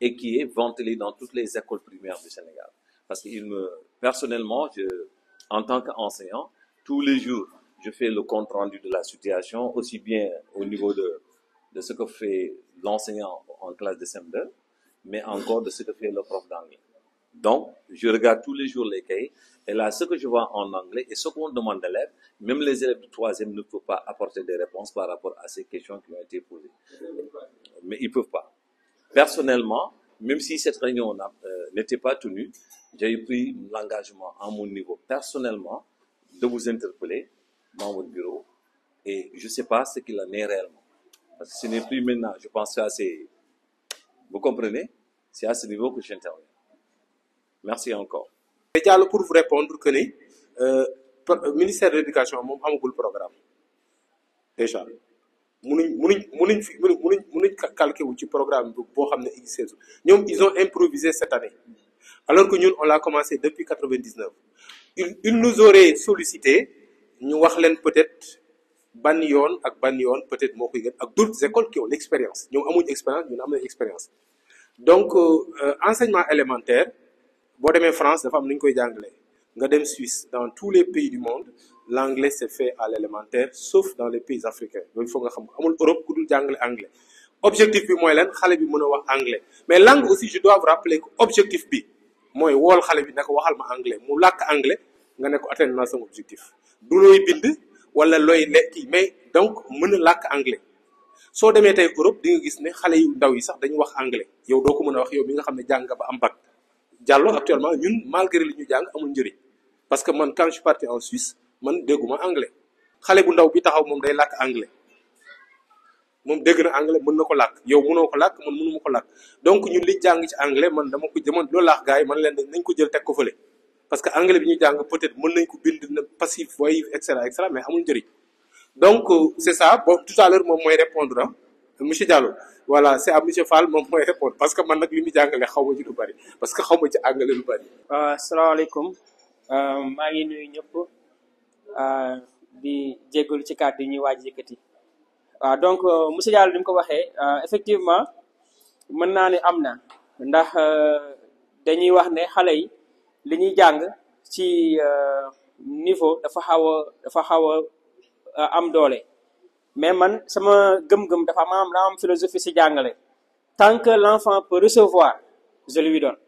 et qui est ventilé dans toutes les écoles primaires du Sénégal? Parce que personnellement, en tant qu'enseignant, tous les jours, je fais le compte rendu de la situation, aussi bien au niveau de ce que fait l'enseignant en classe de CM2, mais encore de ce que fait le prof d'anglais. Donc, je regarde tous les jours les cahiers, et là, ce que je vois en anglais et ce qu'on demande d'élèves, même les élèves de 3e ne peuvent pas apporter des réponses par rapport à ces questions qui ont été posées. Mais ils ne peuvent pas. Personnellement, même si cette réunion n'était pas tenue, j'ai pris l'engagement à mon niveau personnellement de vous interpeller dans votre bureau et je ne sais pas ce qu'il en est réellement. Parce que ce n'est plus maintenant, je pense que vous comprenez, c'est à ce niveau que j'interviens. Merci encore. Et Diallo, pour vous répondre que le ministère de l'Éducation moom amagul programme déjà mënuñ calquer wu ci programme boo xam ne existé ñoom ils ont improvisé cette année alors que ñun on l'a commencé depuis 99 il nous aurait sollicité ñu wax leen peut-être ban yoon peut-être moo koy gën ak d'autres écoles qui ont l'expérience ñoom amuñ expérience ñun am nañ expérience donc enseignement élémentaire boo demee France dafa am nu ñu koy jàngalee nga dem Suisse dans tous les pays du monde l'anglais c'est fait à l'élémentaire sauf dans les pays africains loolu foog nga xam amul Europe ku dul jàngale anglais objectif bi mooy lan xale bi mën a wax anglais mais langue aussi je dois vous rappeler que objectif bi mooy wool xale bi ne ko waxal ma anglais mu làkk anglais nga ne ko atteindre naa sama objectif du looy bind wala looy lekki mais donc mën a làkk anglais soo demee tey Europe di nga gis ne xale yu ndaw yi sax dañu wax anglais yow doo ko mën a wax yow mi nga xam ne jàng nga ba am bac Diallo actuellement ñun malgré li ñu jàng amul njëriñ parce que man quand je suis parti en Suisse man dégguma anglais xale bu ndaw bi taxaw moom day làkk anglais moom dégg na anglais mën na ko làkk yow mënoo ko làkk man mënuma ko làkk donc ñun li jàng ci anglais man dama loolu laax gars yi man leen nañ ko jël teg ko fële parce que anglais bi ñuy jàng peut-être mën nañ ko bind na passif voyif et cetera mais amul njëriñ donc c'est ça bon tout à l'heure moom mooy répondre ah monsieur Diallo voilà c'est à monsieur Fall moom mooy répondre parce que man nag li muy jàngale xaw ma ci lu bari parce que xaw ma ci anglais lu bari. asalaamaaleykum maa ngi nuyu ñëpp di jégalu ci kàddu yi ñuy waaj yëkkati waaw donc monsieur Diallo ni mu ko waxee effectivement mën naa ne am na ndax dañuy wax ne xale yi li ñuy jàng ci niveau dafa xaw a am doole mais man sama gëm-gëm dafa am philosophie ci jàngale tant que l'enfant peut recevoir je lui donne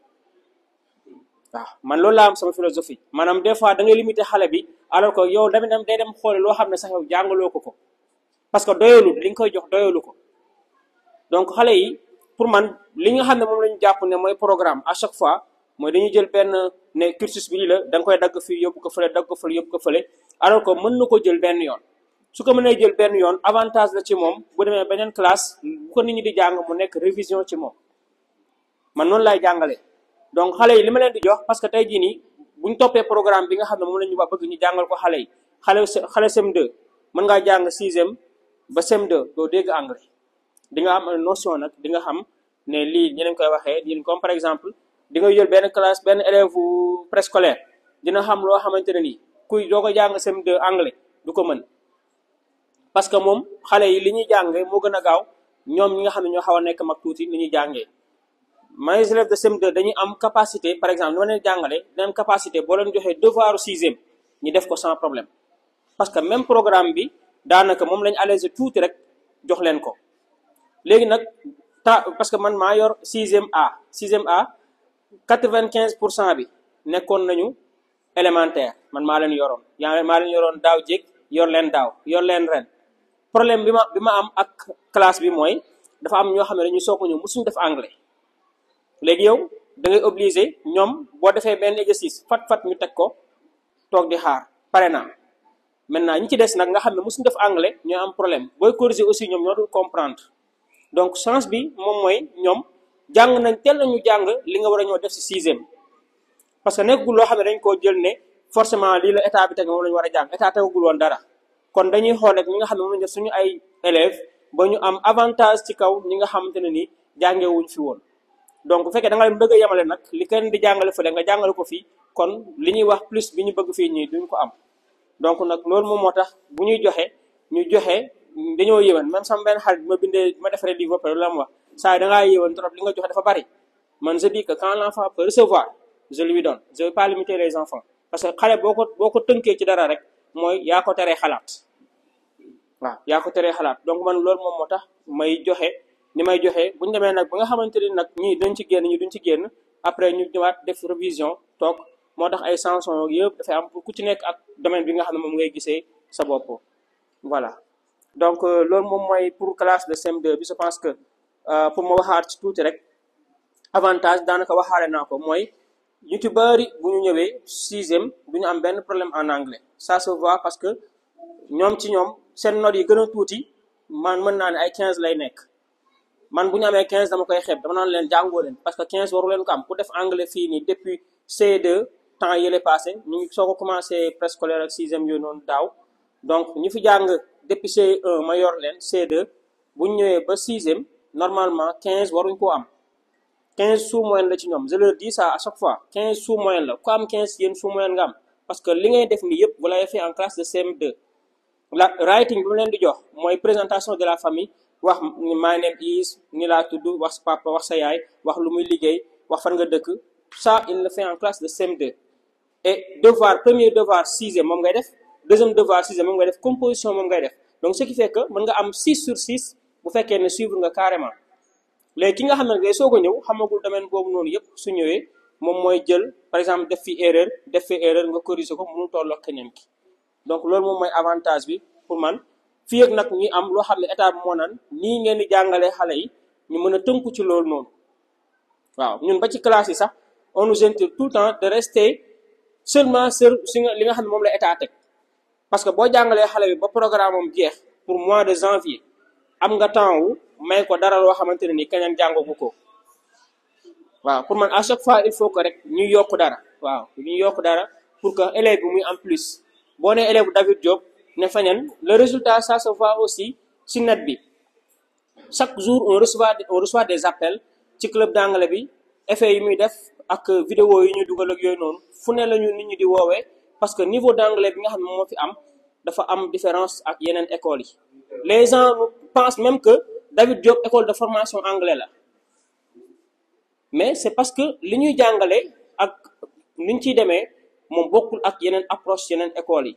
waaw man loolu laa am sama philosophie maanaam des fois da ngay limiter xale bi alors que yow day dem xoole loo xam ne sax yow jàngaloo ko parce que doyalu li nga koy jox doyalu ko donc xale yi pour man li nga xam ne moom la ñu jàpp ne mooy programme à chaque fois mooy dañuy jël benn ne cursus bi la da nga koy dagg fii yóbbu ko fële dagg ko fële yóbbu ko fële alors que mën na ko jël benn yoon su ko mënee jël benn yoon avantage la ci moom bu demee beneen classe bu ko nit ñi di jàng mu nekk révision ci moom man noonu laay jàngalee donc xale yi li ma leen di jox parce que tey jii nii bu ñu toppee programme bi nga xam ne moom la ñu wax bëgg ñu jàngal ko xale yi xale CM2 mën ngaa jàng 6e ba CM2 doo dégg anglais di nga am notion nag di nga xam ne lii ñu leen koy waxee lii comme par exemple di nga jël benn classe benn élève préscolaire dina xam loo xamante ne nii kuy doo ko jàng CM2 anglais du ko mën parce que moom xale yi li ñuy jàngee moo gën a gaaw ñoom ñi nga xam ne ñoo xaw a nekk mag tuuti li ñuy jàngee mes élèves de CM2 dañuy am capacité par exemple li ma leen jàngale dina am capacité boo leen joxee devoiru 6e ñu def ko sans problème parce que même programme bi daanaka moom lañu allégé tuuti rek jox leen ko léegi nag parce que man maa yor 6e A 95% bi nekkoon nañu élémentaire man maa leen yoroon daaw jéeg yor leen ren problème bi ma am ak classe bi mooy dafa am ñoo xam ne dañuy soog a ñëw musuñu def anglais léegi yow da ngay obligé ñoom boo defee benn exercice fat ñu teg ko toog di xaar pare naa maintenant ñi ci des nag nga xam ne musuñu def anglais ñoo am problème booy corriger aussi ñoom ñoo dul comprendre donc chance bi moom mooy ñoom jàng nañ teel nañu jàng li nga war a ñoo def ci 6e parce que nekkul loo xam ne dañ koo jël ne forcément lii la état bi teg moom la ñu war a jàng état tegagul woon dara kon dañuy xool rek ñi nga xam ne moom lañ def suñu ay élèves ba ñu am avantage ci kaw ñi nga xamante ne ni jàngewuñ fi woon donc bu fekkee da nga leen bëgg a yemale nag li kenn di jàngale fële nga jàngale ko fii kon li ñuy wax plus bi ñu bëgg fii ñii duñ ko am donc nag loolu moom moo tax bu ñuy joxe dañoo yéwén même sama benn xarit ma defaree livre ba la mu wax saa yi da ngaa yéwén trop li nga joxe dafa bari man je dis que quand l'enfant peut recevoir je lui donne je vais pas limiter les enfants parce que xale boo ko tënkee ci dara rek mooy yaa ko teree xalaat waaw yaa ko teree xalaat donc man loolu moom moo tax may joxe ni may joxe bu ñu demee nag ba nga xamante ni nag ñii dañ ci génn ñi duñ ci génn après ñu ñëwaat def révision toog moo tax ay sanction yëpp dafay am ku ci nekk ak domaine bi nga xam ne moom ngay gisee sa bopp voilà donc loolu moom mooy pour classe de CM2 bi je pense que pour ma waxaat ci tuuti rek avantage daanaka waxaale naa ko mooy ñu ci bari bu ñu ñëwee 6e du ñu am benn problème en anglais ça se voit parce que ñoom seen notes yi gën a tuuti man mën naa ne ay 15 lay nekk man bu ñu amee 15 dama koy xeeb dama naan leen jàngoo leen parce que 15 waru leen ko am ku def anglais fii nii depuis C2 temps yële passé ñu ngi soo ko commencé préscolaire ak 6e yooyu noonu daaw donc ñu fi jàng depuis C1 ma yor leen C2 bu ñu ñëwee ba 6e normalement 15 waruñ koo am 15 sous moyenne la ci ñoom je leur dis ça à chaque fois 15 sous moyenne la ku am 15 yéen sous moyenne nga am parce que li ngay def nii yëpp vous l'avez fait en classe de CM2 la writing bi mu leen di jox mooy présentation de la famille wax my name is ni laa tudd wax sa papa wax sa yaay wax lu muy liggéey wax fan nga dëkk ça il le fait en classe de CM2 et premier devoir 6e moom ngay def deuxième devoir 6e moom ngay def composition moom ngay def donc ce qui fait que mën nga am 6 sur 6 bu fekkee ne suivre nga carrément léegi ki nga xam ne day soog a ñëw xamagul domaine boobu noonu yëpp su ñëwee moom mooy jël par exemple def fi erreur nga corriger ko mënul tolloo keneen ki donc loolu moom mooy avantage bi pour man fii ak nag ñu am loo xam ne état bi moo naan nii ngeen di jàngalee xale yi ñu mën a tënku ci loolu noonu waaw ñun ba ci classe yi sax on nous interdit tout le temps de rester seulement li nga xam ne moom la état teg parce que boo jàngalee xale bi ba programme am jeex pour mois de janvier am nga temps wu may ko dara loo xamante ne ni keneen jàngagu ko waaw pour man à chaque fois il faut que rek ñuy yokk dara waaw ñuy yokk dara pour que élève bi muy en plus boo nee élève David Diop ne feneen le résultat ça se voit aussi ci net bi chaque jour on reçoit des appels ci club d'anglais bi effet yi muy def ak vidéo yi ñu dugal ak yooyu noonu fu ne la ñu nit ñi di woowee parce que niveau d'anglais bi nga xam ne moo fi am dafa am différence ak yeneen écoles yi les gens pensent même que David Diop école de formation anglais la mais c'est parce que li ñuy jàngale ak ni ñu ciy demee moom bokkul ak yeneen approche yeneen écoles yi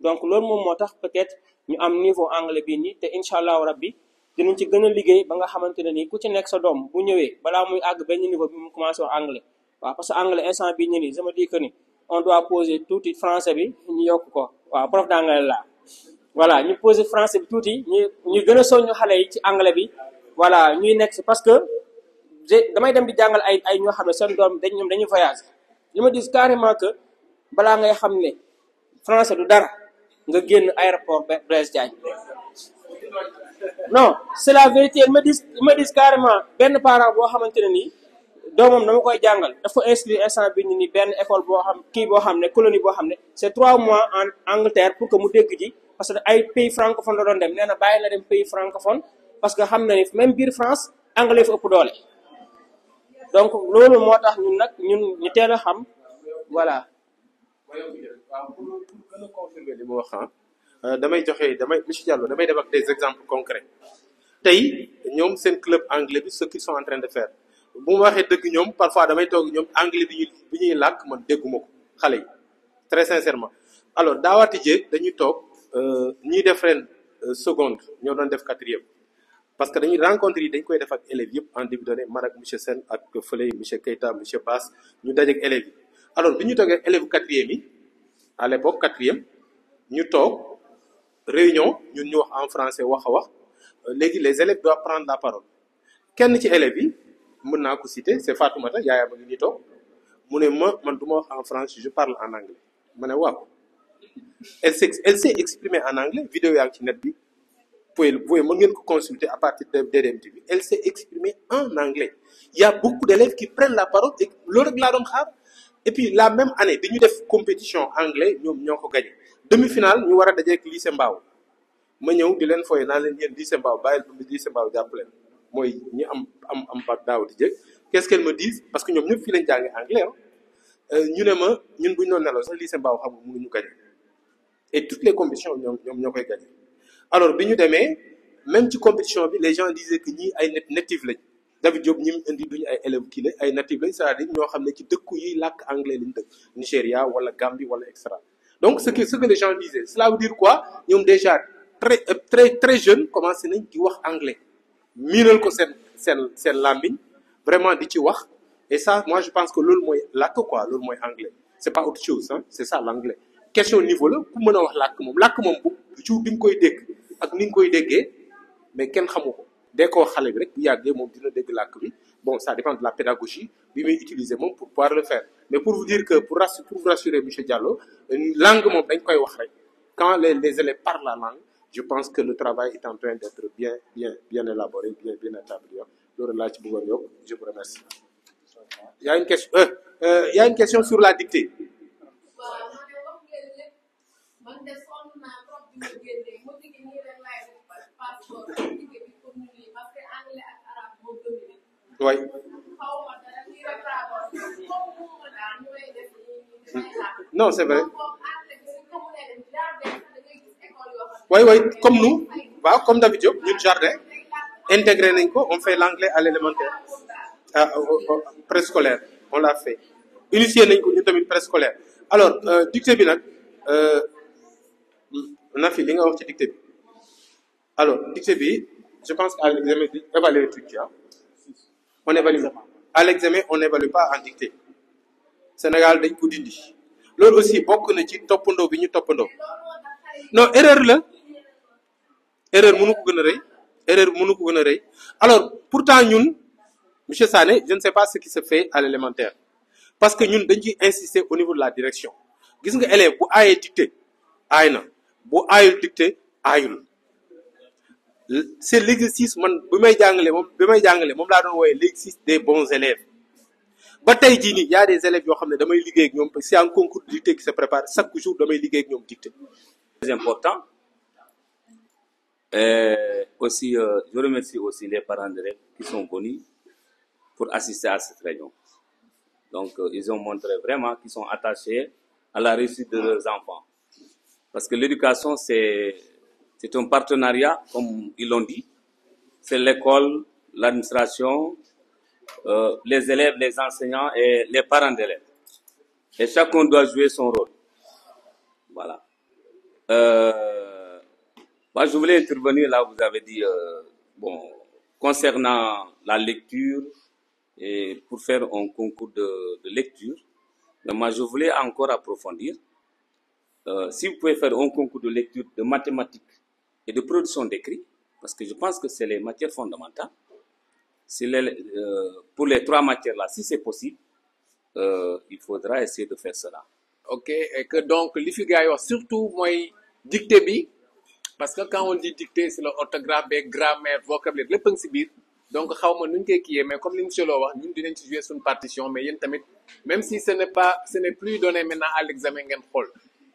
donc loolu moom moo tax peut-être ñu am niveau anglais bii nii te incha allahu rabbi dinañ ci gën a liggéey ba nga xamante ne nii ku ci nekk sa doom bu ñëwee balaa muy àgg benn niveau bi mu commencé wax anglais waaw parce que anglais instant bii ñu nii je me dis que ni on doit poser tuuti français bi ñu yokk ko waaw prof d'anglais la voilà ñu poser français bi tuuti ñu gën a soññu xale yi ci anglais bi voilà ñuy nekk si parce que damay dem di jàngal ay ñoo xam ne seen doom ñoom dañuy voyager li ma dis carrément que balaa ngay xam ne français du dara nga génn aéroport Blaise Diagne non c'est la vérité il me dis carrément benn parent boo xamante ne nii doomam dama koy jàngal dafa inscrire instant bi ni benn école boo xam ne colonie boo xam ne c'est 3 mois en Angleterre pour que mu dégg ji parce que ay pays francophone la doon dem nee na bàyyi na dem pays francophone parce que xam na ni même biir France anglais fa ëpp doole donc loolu moo tax ñun ñu teel a xam voilà. waaw pour gën a confirmer li mu wax monsieur Diallo damay def ak des exemples concrets tey ñoom seen club anglais bi ce qu'ils sont en train de faire bu ma waxee dëgg ñoom parfois damay toog ñoom anglais bi ñuy làkk man dégguma ko xale yi très sincèrement alors daawaati jéeg dañuy toog ñuy def ren seconde ñoo doon def 4e parce que dañuy rencontre yi dañ koy def ak élèves yëpp en début d'année man ak monsieur Sène ak fële monsieur Keita monsieur Bass ñu dajeek élèves yi alors bi ñu toogee élèves 4e yi à l'époque 4e ñu toog réunion ñun ñu wax en français wax a wax léegi les élèves doivent prendre la parole kenn ci élèves yi mën naa ko citer c'est Fatoumata yaayam a ngi nii toog mu ne man du ma wax en français je parle en anglais ma ne waaw elle s'est exprimée en anglais vidéo yaa ngi ci net bi vous pouvez mën ngeen ko consulter à partir de DDM-TV elle s'est exprimée en anglais il y a beaucoup d'élèves qui prennent la parole et loolu rek laa doon xaar et puis la même année bi ñu def compétition anglais ñoom ñoo ko gagné demi-finale ñu war a dajeek lycée Mbao ma ñëw di leen fooye naa leen yéen lycée Mbao bàyyil ba lycée Mbao jàpp leen mooy ñi am bac daaw di jëkk qu'est-ce qu'elle me dit parce que ñoom ñëpp fii lañ jàngi anglais ñu ne ma ñun bu ñu doon nelaw sax lycée Mbao xamul mënuñu gagné et toutes les compétitions ñoom ñoo koy gagné alors bi ñu demee même ci compétition bi les gens disaient que ñii ay natifs lañ David Diop ñi mu indi duñu ay élèves kii la ay natifs lañ c'est-à-dire ñoo xam ne ci dëkku yi làkk anglais lañ dëkk Nigéria wala Gambie wala et cetera donc ce que les gens disaient cela veut dire quoi ñoom déjà très jeune commencé nañ di wax anglais miinal ko seen làmmiñ vraiment di ci wax et ça moi je pense que loolu mooy làkk quoi loolu mooy anglais c'est pas autre chose hein c'est ça l'anglais question niveau la ku mën a wax làkk moom bu jour bi nga koy dégg ak ni nga koy déggee mais kenn xamu ko dès ko wax xale bi rek bu yàggee moom dina dégg làkk bi bon ça dépend de la pédagogie bi muy utiliser moom pour pouvoir le faire mais pour vous dire que pour vous rassurer monsieur Diallo langue moom dañ koy wax rek quand les élèves parlent la langue je pense que le travail est en train d'être bien élaboré bien établi loolu laa ci bëggoon yokk je vous remercie. Il y a une question sur la dictée. Oui. Non, c'est vrai. Oui, comme nous, comme David Diop, nous jardin, intégré on fait l'anglais à l'élémentaire, préscolaire, on l'a fait. Initié nous tamit préscolaire. Alors, dictée bi nak na fi li nga wax ci dictée bi. Alors, dictée bi, je pense qu'à l'examen évaluer tout ça. On évalue. À l'examen, on n'évalue pas en dictée. Sénégal dañ ko dindi. Loolu aussi bokk na ci toppandoo bi ñu toppandoo. Non, erreur la. Erreur mënu ko gën a rëy. Alors, pourtant ñun monsieur Sané, je ne sais pas ce qui se fait à l'élémentaire. Parce que ñun dañ ciy insister au niveau de la direction. Gis nga élève bu aayee dictée aay na bu aayul dictée aayul. C'est l'exercice man bi may jàngale moom laa doon wooyee l'exercice des bons élèves ba tey jii nii y a des élèves yoo xam ne damay liggéey ak ñoom c'est un concours de dictée qui se prépare chaque jour damay liggéey ak ñoom dictée. Très important. Aussi, je remercie aussi les parents d'élèves qui sont venus pour assister à cette réunion. Donc, ils ont montré vraiment qu'ils sont attachés à la réussite de leurs enfants. Parce que l'éducation, c'est un partenariat, comme ils l'ont dit. C'est l'école, l'administration, les élèves, les enseignants et les parents d'élèves. Et chacun doit jouer son rôle. Voilà. Moi, je voulais intervenir là, vous avez dit, bon, concernant la lecture et pour faire un concours de lecture. Mais moi, je voulais encore approfondir. Si vous pouvez faire un concours de lecture de mathématiques et de production d'écrit, parce que je pense que c'est les matières fondamentales, pour les 3 matières-là, si c'est possible, il faudra essayer de faire cela. Ok, et que donc, li fi gars yi wax surtout mooy dictée bi, parce que quand on dit dictée, c'est l'orthographe, grammaire, vocabulaire, lépp a ngi si biir. Donc xaw ma nu ñu koy kiiyee mais comme li monsieur Lo wax ñun dinañ ci jouer suñu partition mais yéen tamit même si ce n'est plus donné maintenant à l'examen ngeen xool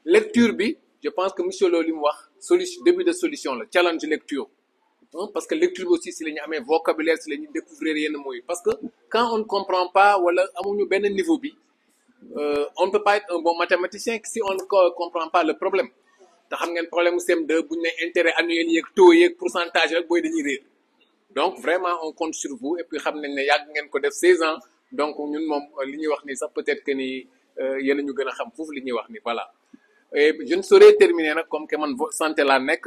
lecture bi je pense que monsieur Lo li mu wax début de solution la challenge lecture. Parce que lecture bi aussi si la ñu amee vocabulaire si la ñu découvrir yenn mots parce que quand on ne comprend pas wala amuñu benn niveau bi on ne peut pas être un bon mathématicien si on ne comprend pas le problème te xam ngeen problème mu CM2 bu ñu ne intérêt annuel yeeg taux yeeg pourcentage rek booy dañuy réer. Donc vraiment on compte sur vous et puis xam nañ ne yàgg ngeen ko def 16 ans donc ñun moom li ñuy wax ni sax peut-être que ni yéen a ñu gën a xam foofu li ñuy wax ni voilà. Et je ne saurais terminer nag comme que man santé laa nekk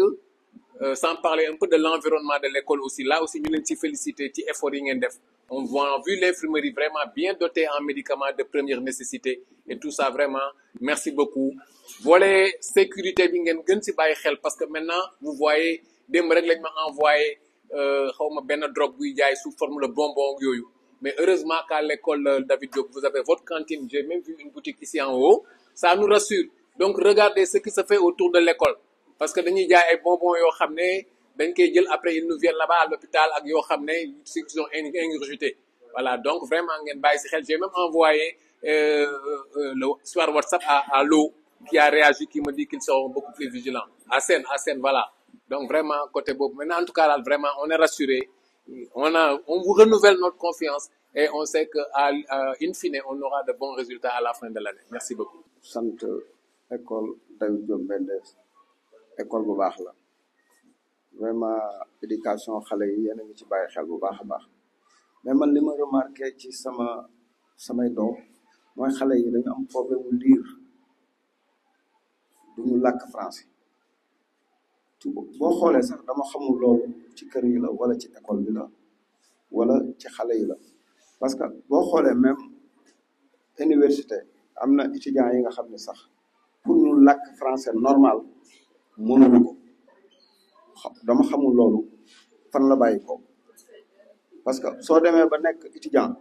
sans parler un peu de l'environnement de l'école aussi là aussi ñu leen ci féliciter ci effort yi ngeen def. On voit vu l'infirmerie vraiment bien dotée en médicaments de première nécessité et tout ça vraiment merci beaucoup. Volet sécurité bi ngeen gën ci bàyyi xel parce que maintenant vous voyez démb rek lañ ma envoyé. xawma benn drogue buy jaay sous forme de bonbon yooyu mais heureusement qu'à l'école David Diop vous avez votre cantine j'ai même vu une boutique ici en haut ça nous rassure donc regardez ce qui se fait autour de l'école parce que dañuy jaay ay bonbons yoo xam ne dañ koy jël après ils nous viennent là-bas à l'hôpital ak yoo xam ne ceux qui sont ingurgités voilà donc vraiment ngeen bàyyi ci xel j'ai même envoyé le soir WhatsApp à Lo qui a réagi qui me dit qu'ils seront beaucoup plus vigilants à Sène voilà. Donc vraiment côté Bob. Maintenant en tout cas là, vraiment on est rassuré. On vous renouvelle notre confiance et on sait que in fine on aura de bons résultats à la fin de l'année. Merci beaucoup. Sant école David Diop Mendes école bu baax la vraiment éducation xale yi yéen a ngi ci bàyyi xel bu baax a baax mais man li ma remarqué ci samay doom mooy xale yi dañu am problème mu lire duñu làkk français. boo xoolee sax dama xamul loolu ci kër yi la wala ci école bi la wala ci xale yi la parce que boo xoolee même université am na étudiants yi nga xam ne sax pour ñu làkk français normal mënuñu ko dama xamul loolu fan la bàyyi ko parce que soo demee ba nekk étudiant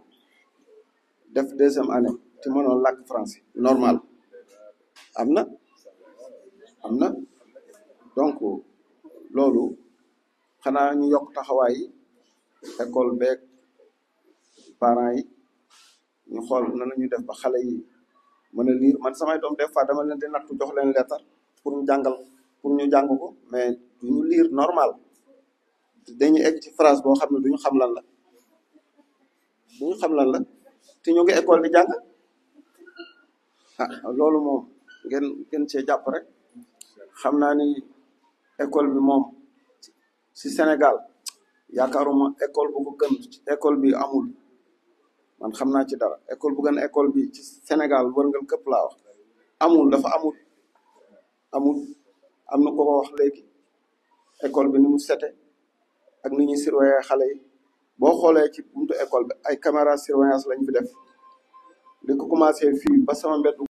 def 2e année te mënoo làkk français normal am na donc loolu xanaa ñu yokk taxawaay yi école beeg parents yi ñu xool nan la ñuy def ba xale yi mën a lire man samay doom des fois dama leen di nattu jox leen lettre pour ñu jàng ko mais duñu lire normal dañuy egg ci phrase boo xam ne duñu xam lan la te ñu ngi école di jàng loolu moom ngeen cee jàpp rek xam naa ni école bi moom ci Sénégal yaakaaruma école bu ko gën école bi amul man xam naa ci dara école bu gën école bi ci Sénégal wërngal këpp laa wax dafa amul am na ko wax léegi école bi ni mu sete ak ni ñuy surveiller xale yi boo xoolee ci buntu école bi ay caméra surveillance lañ fi def li ko commencé fii ba sama mbedd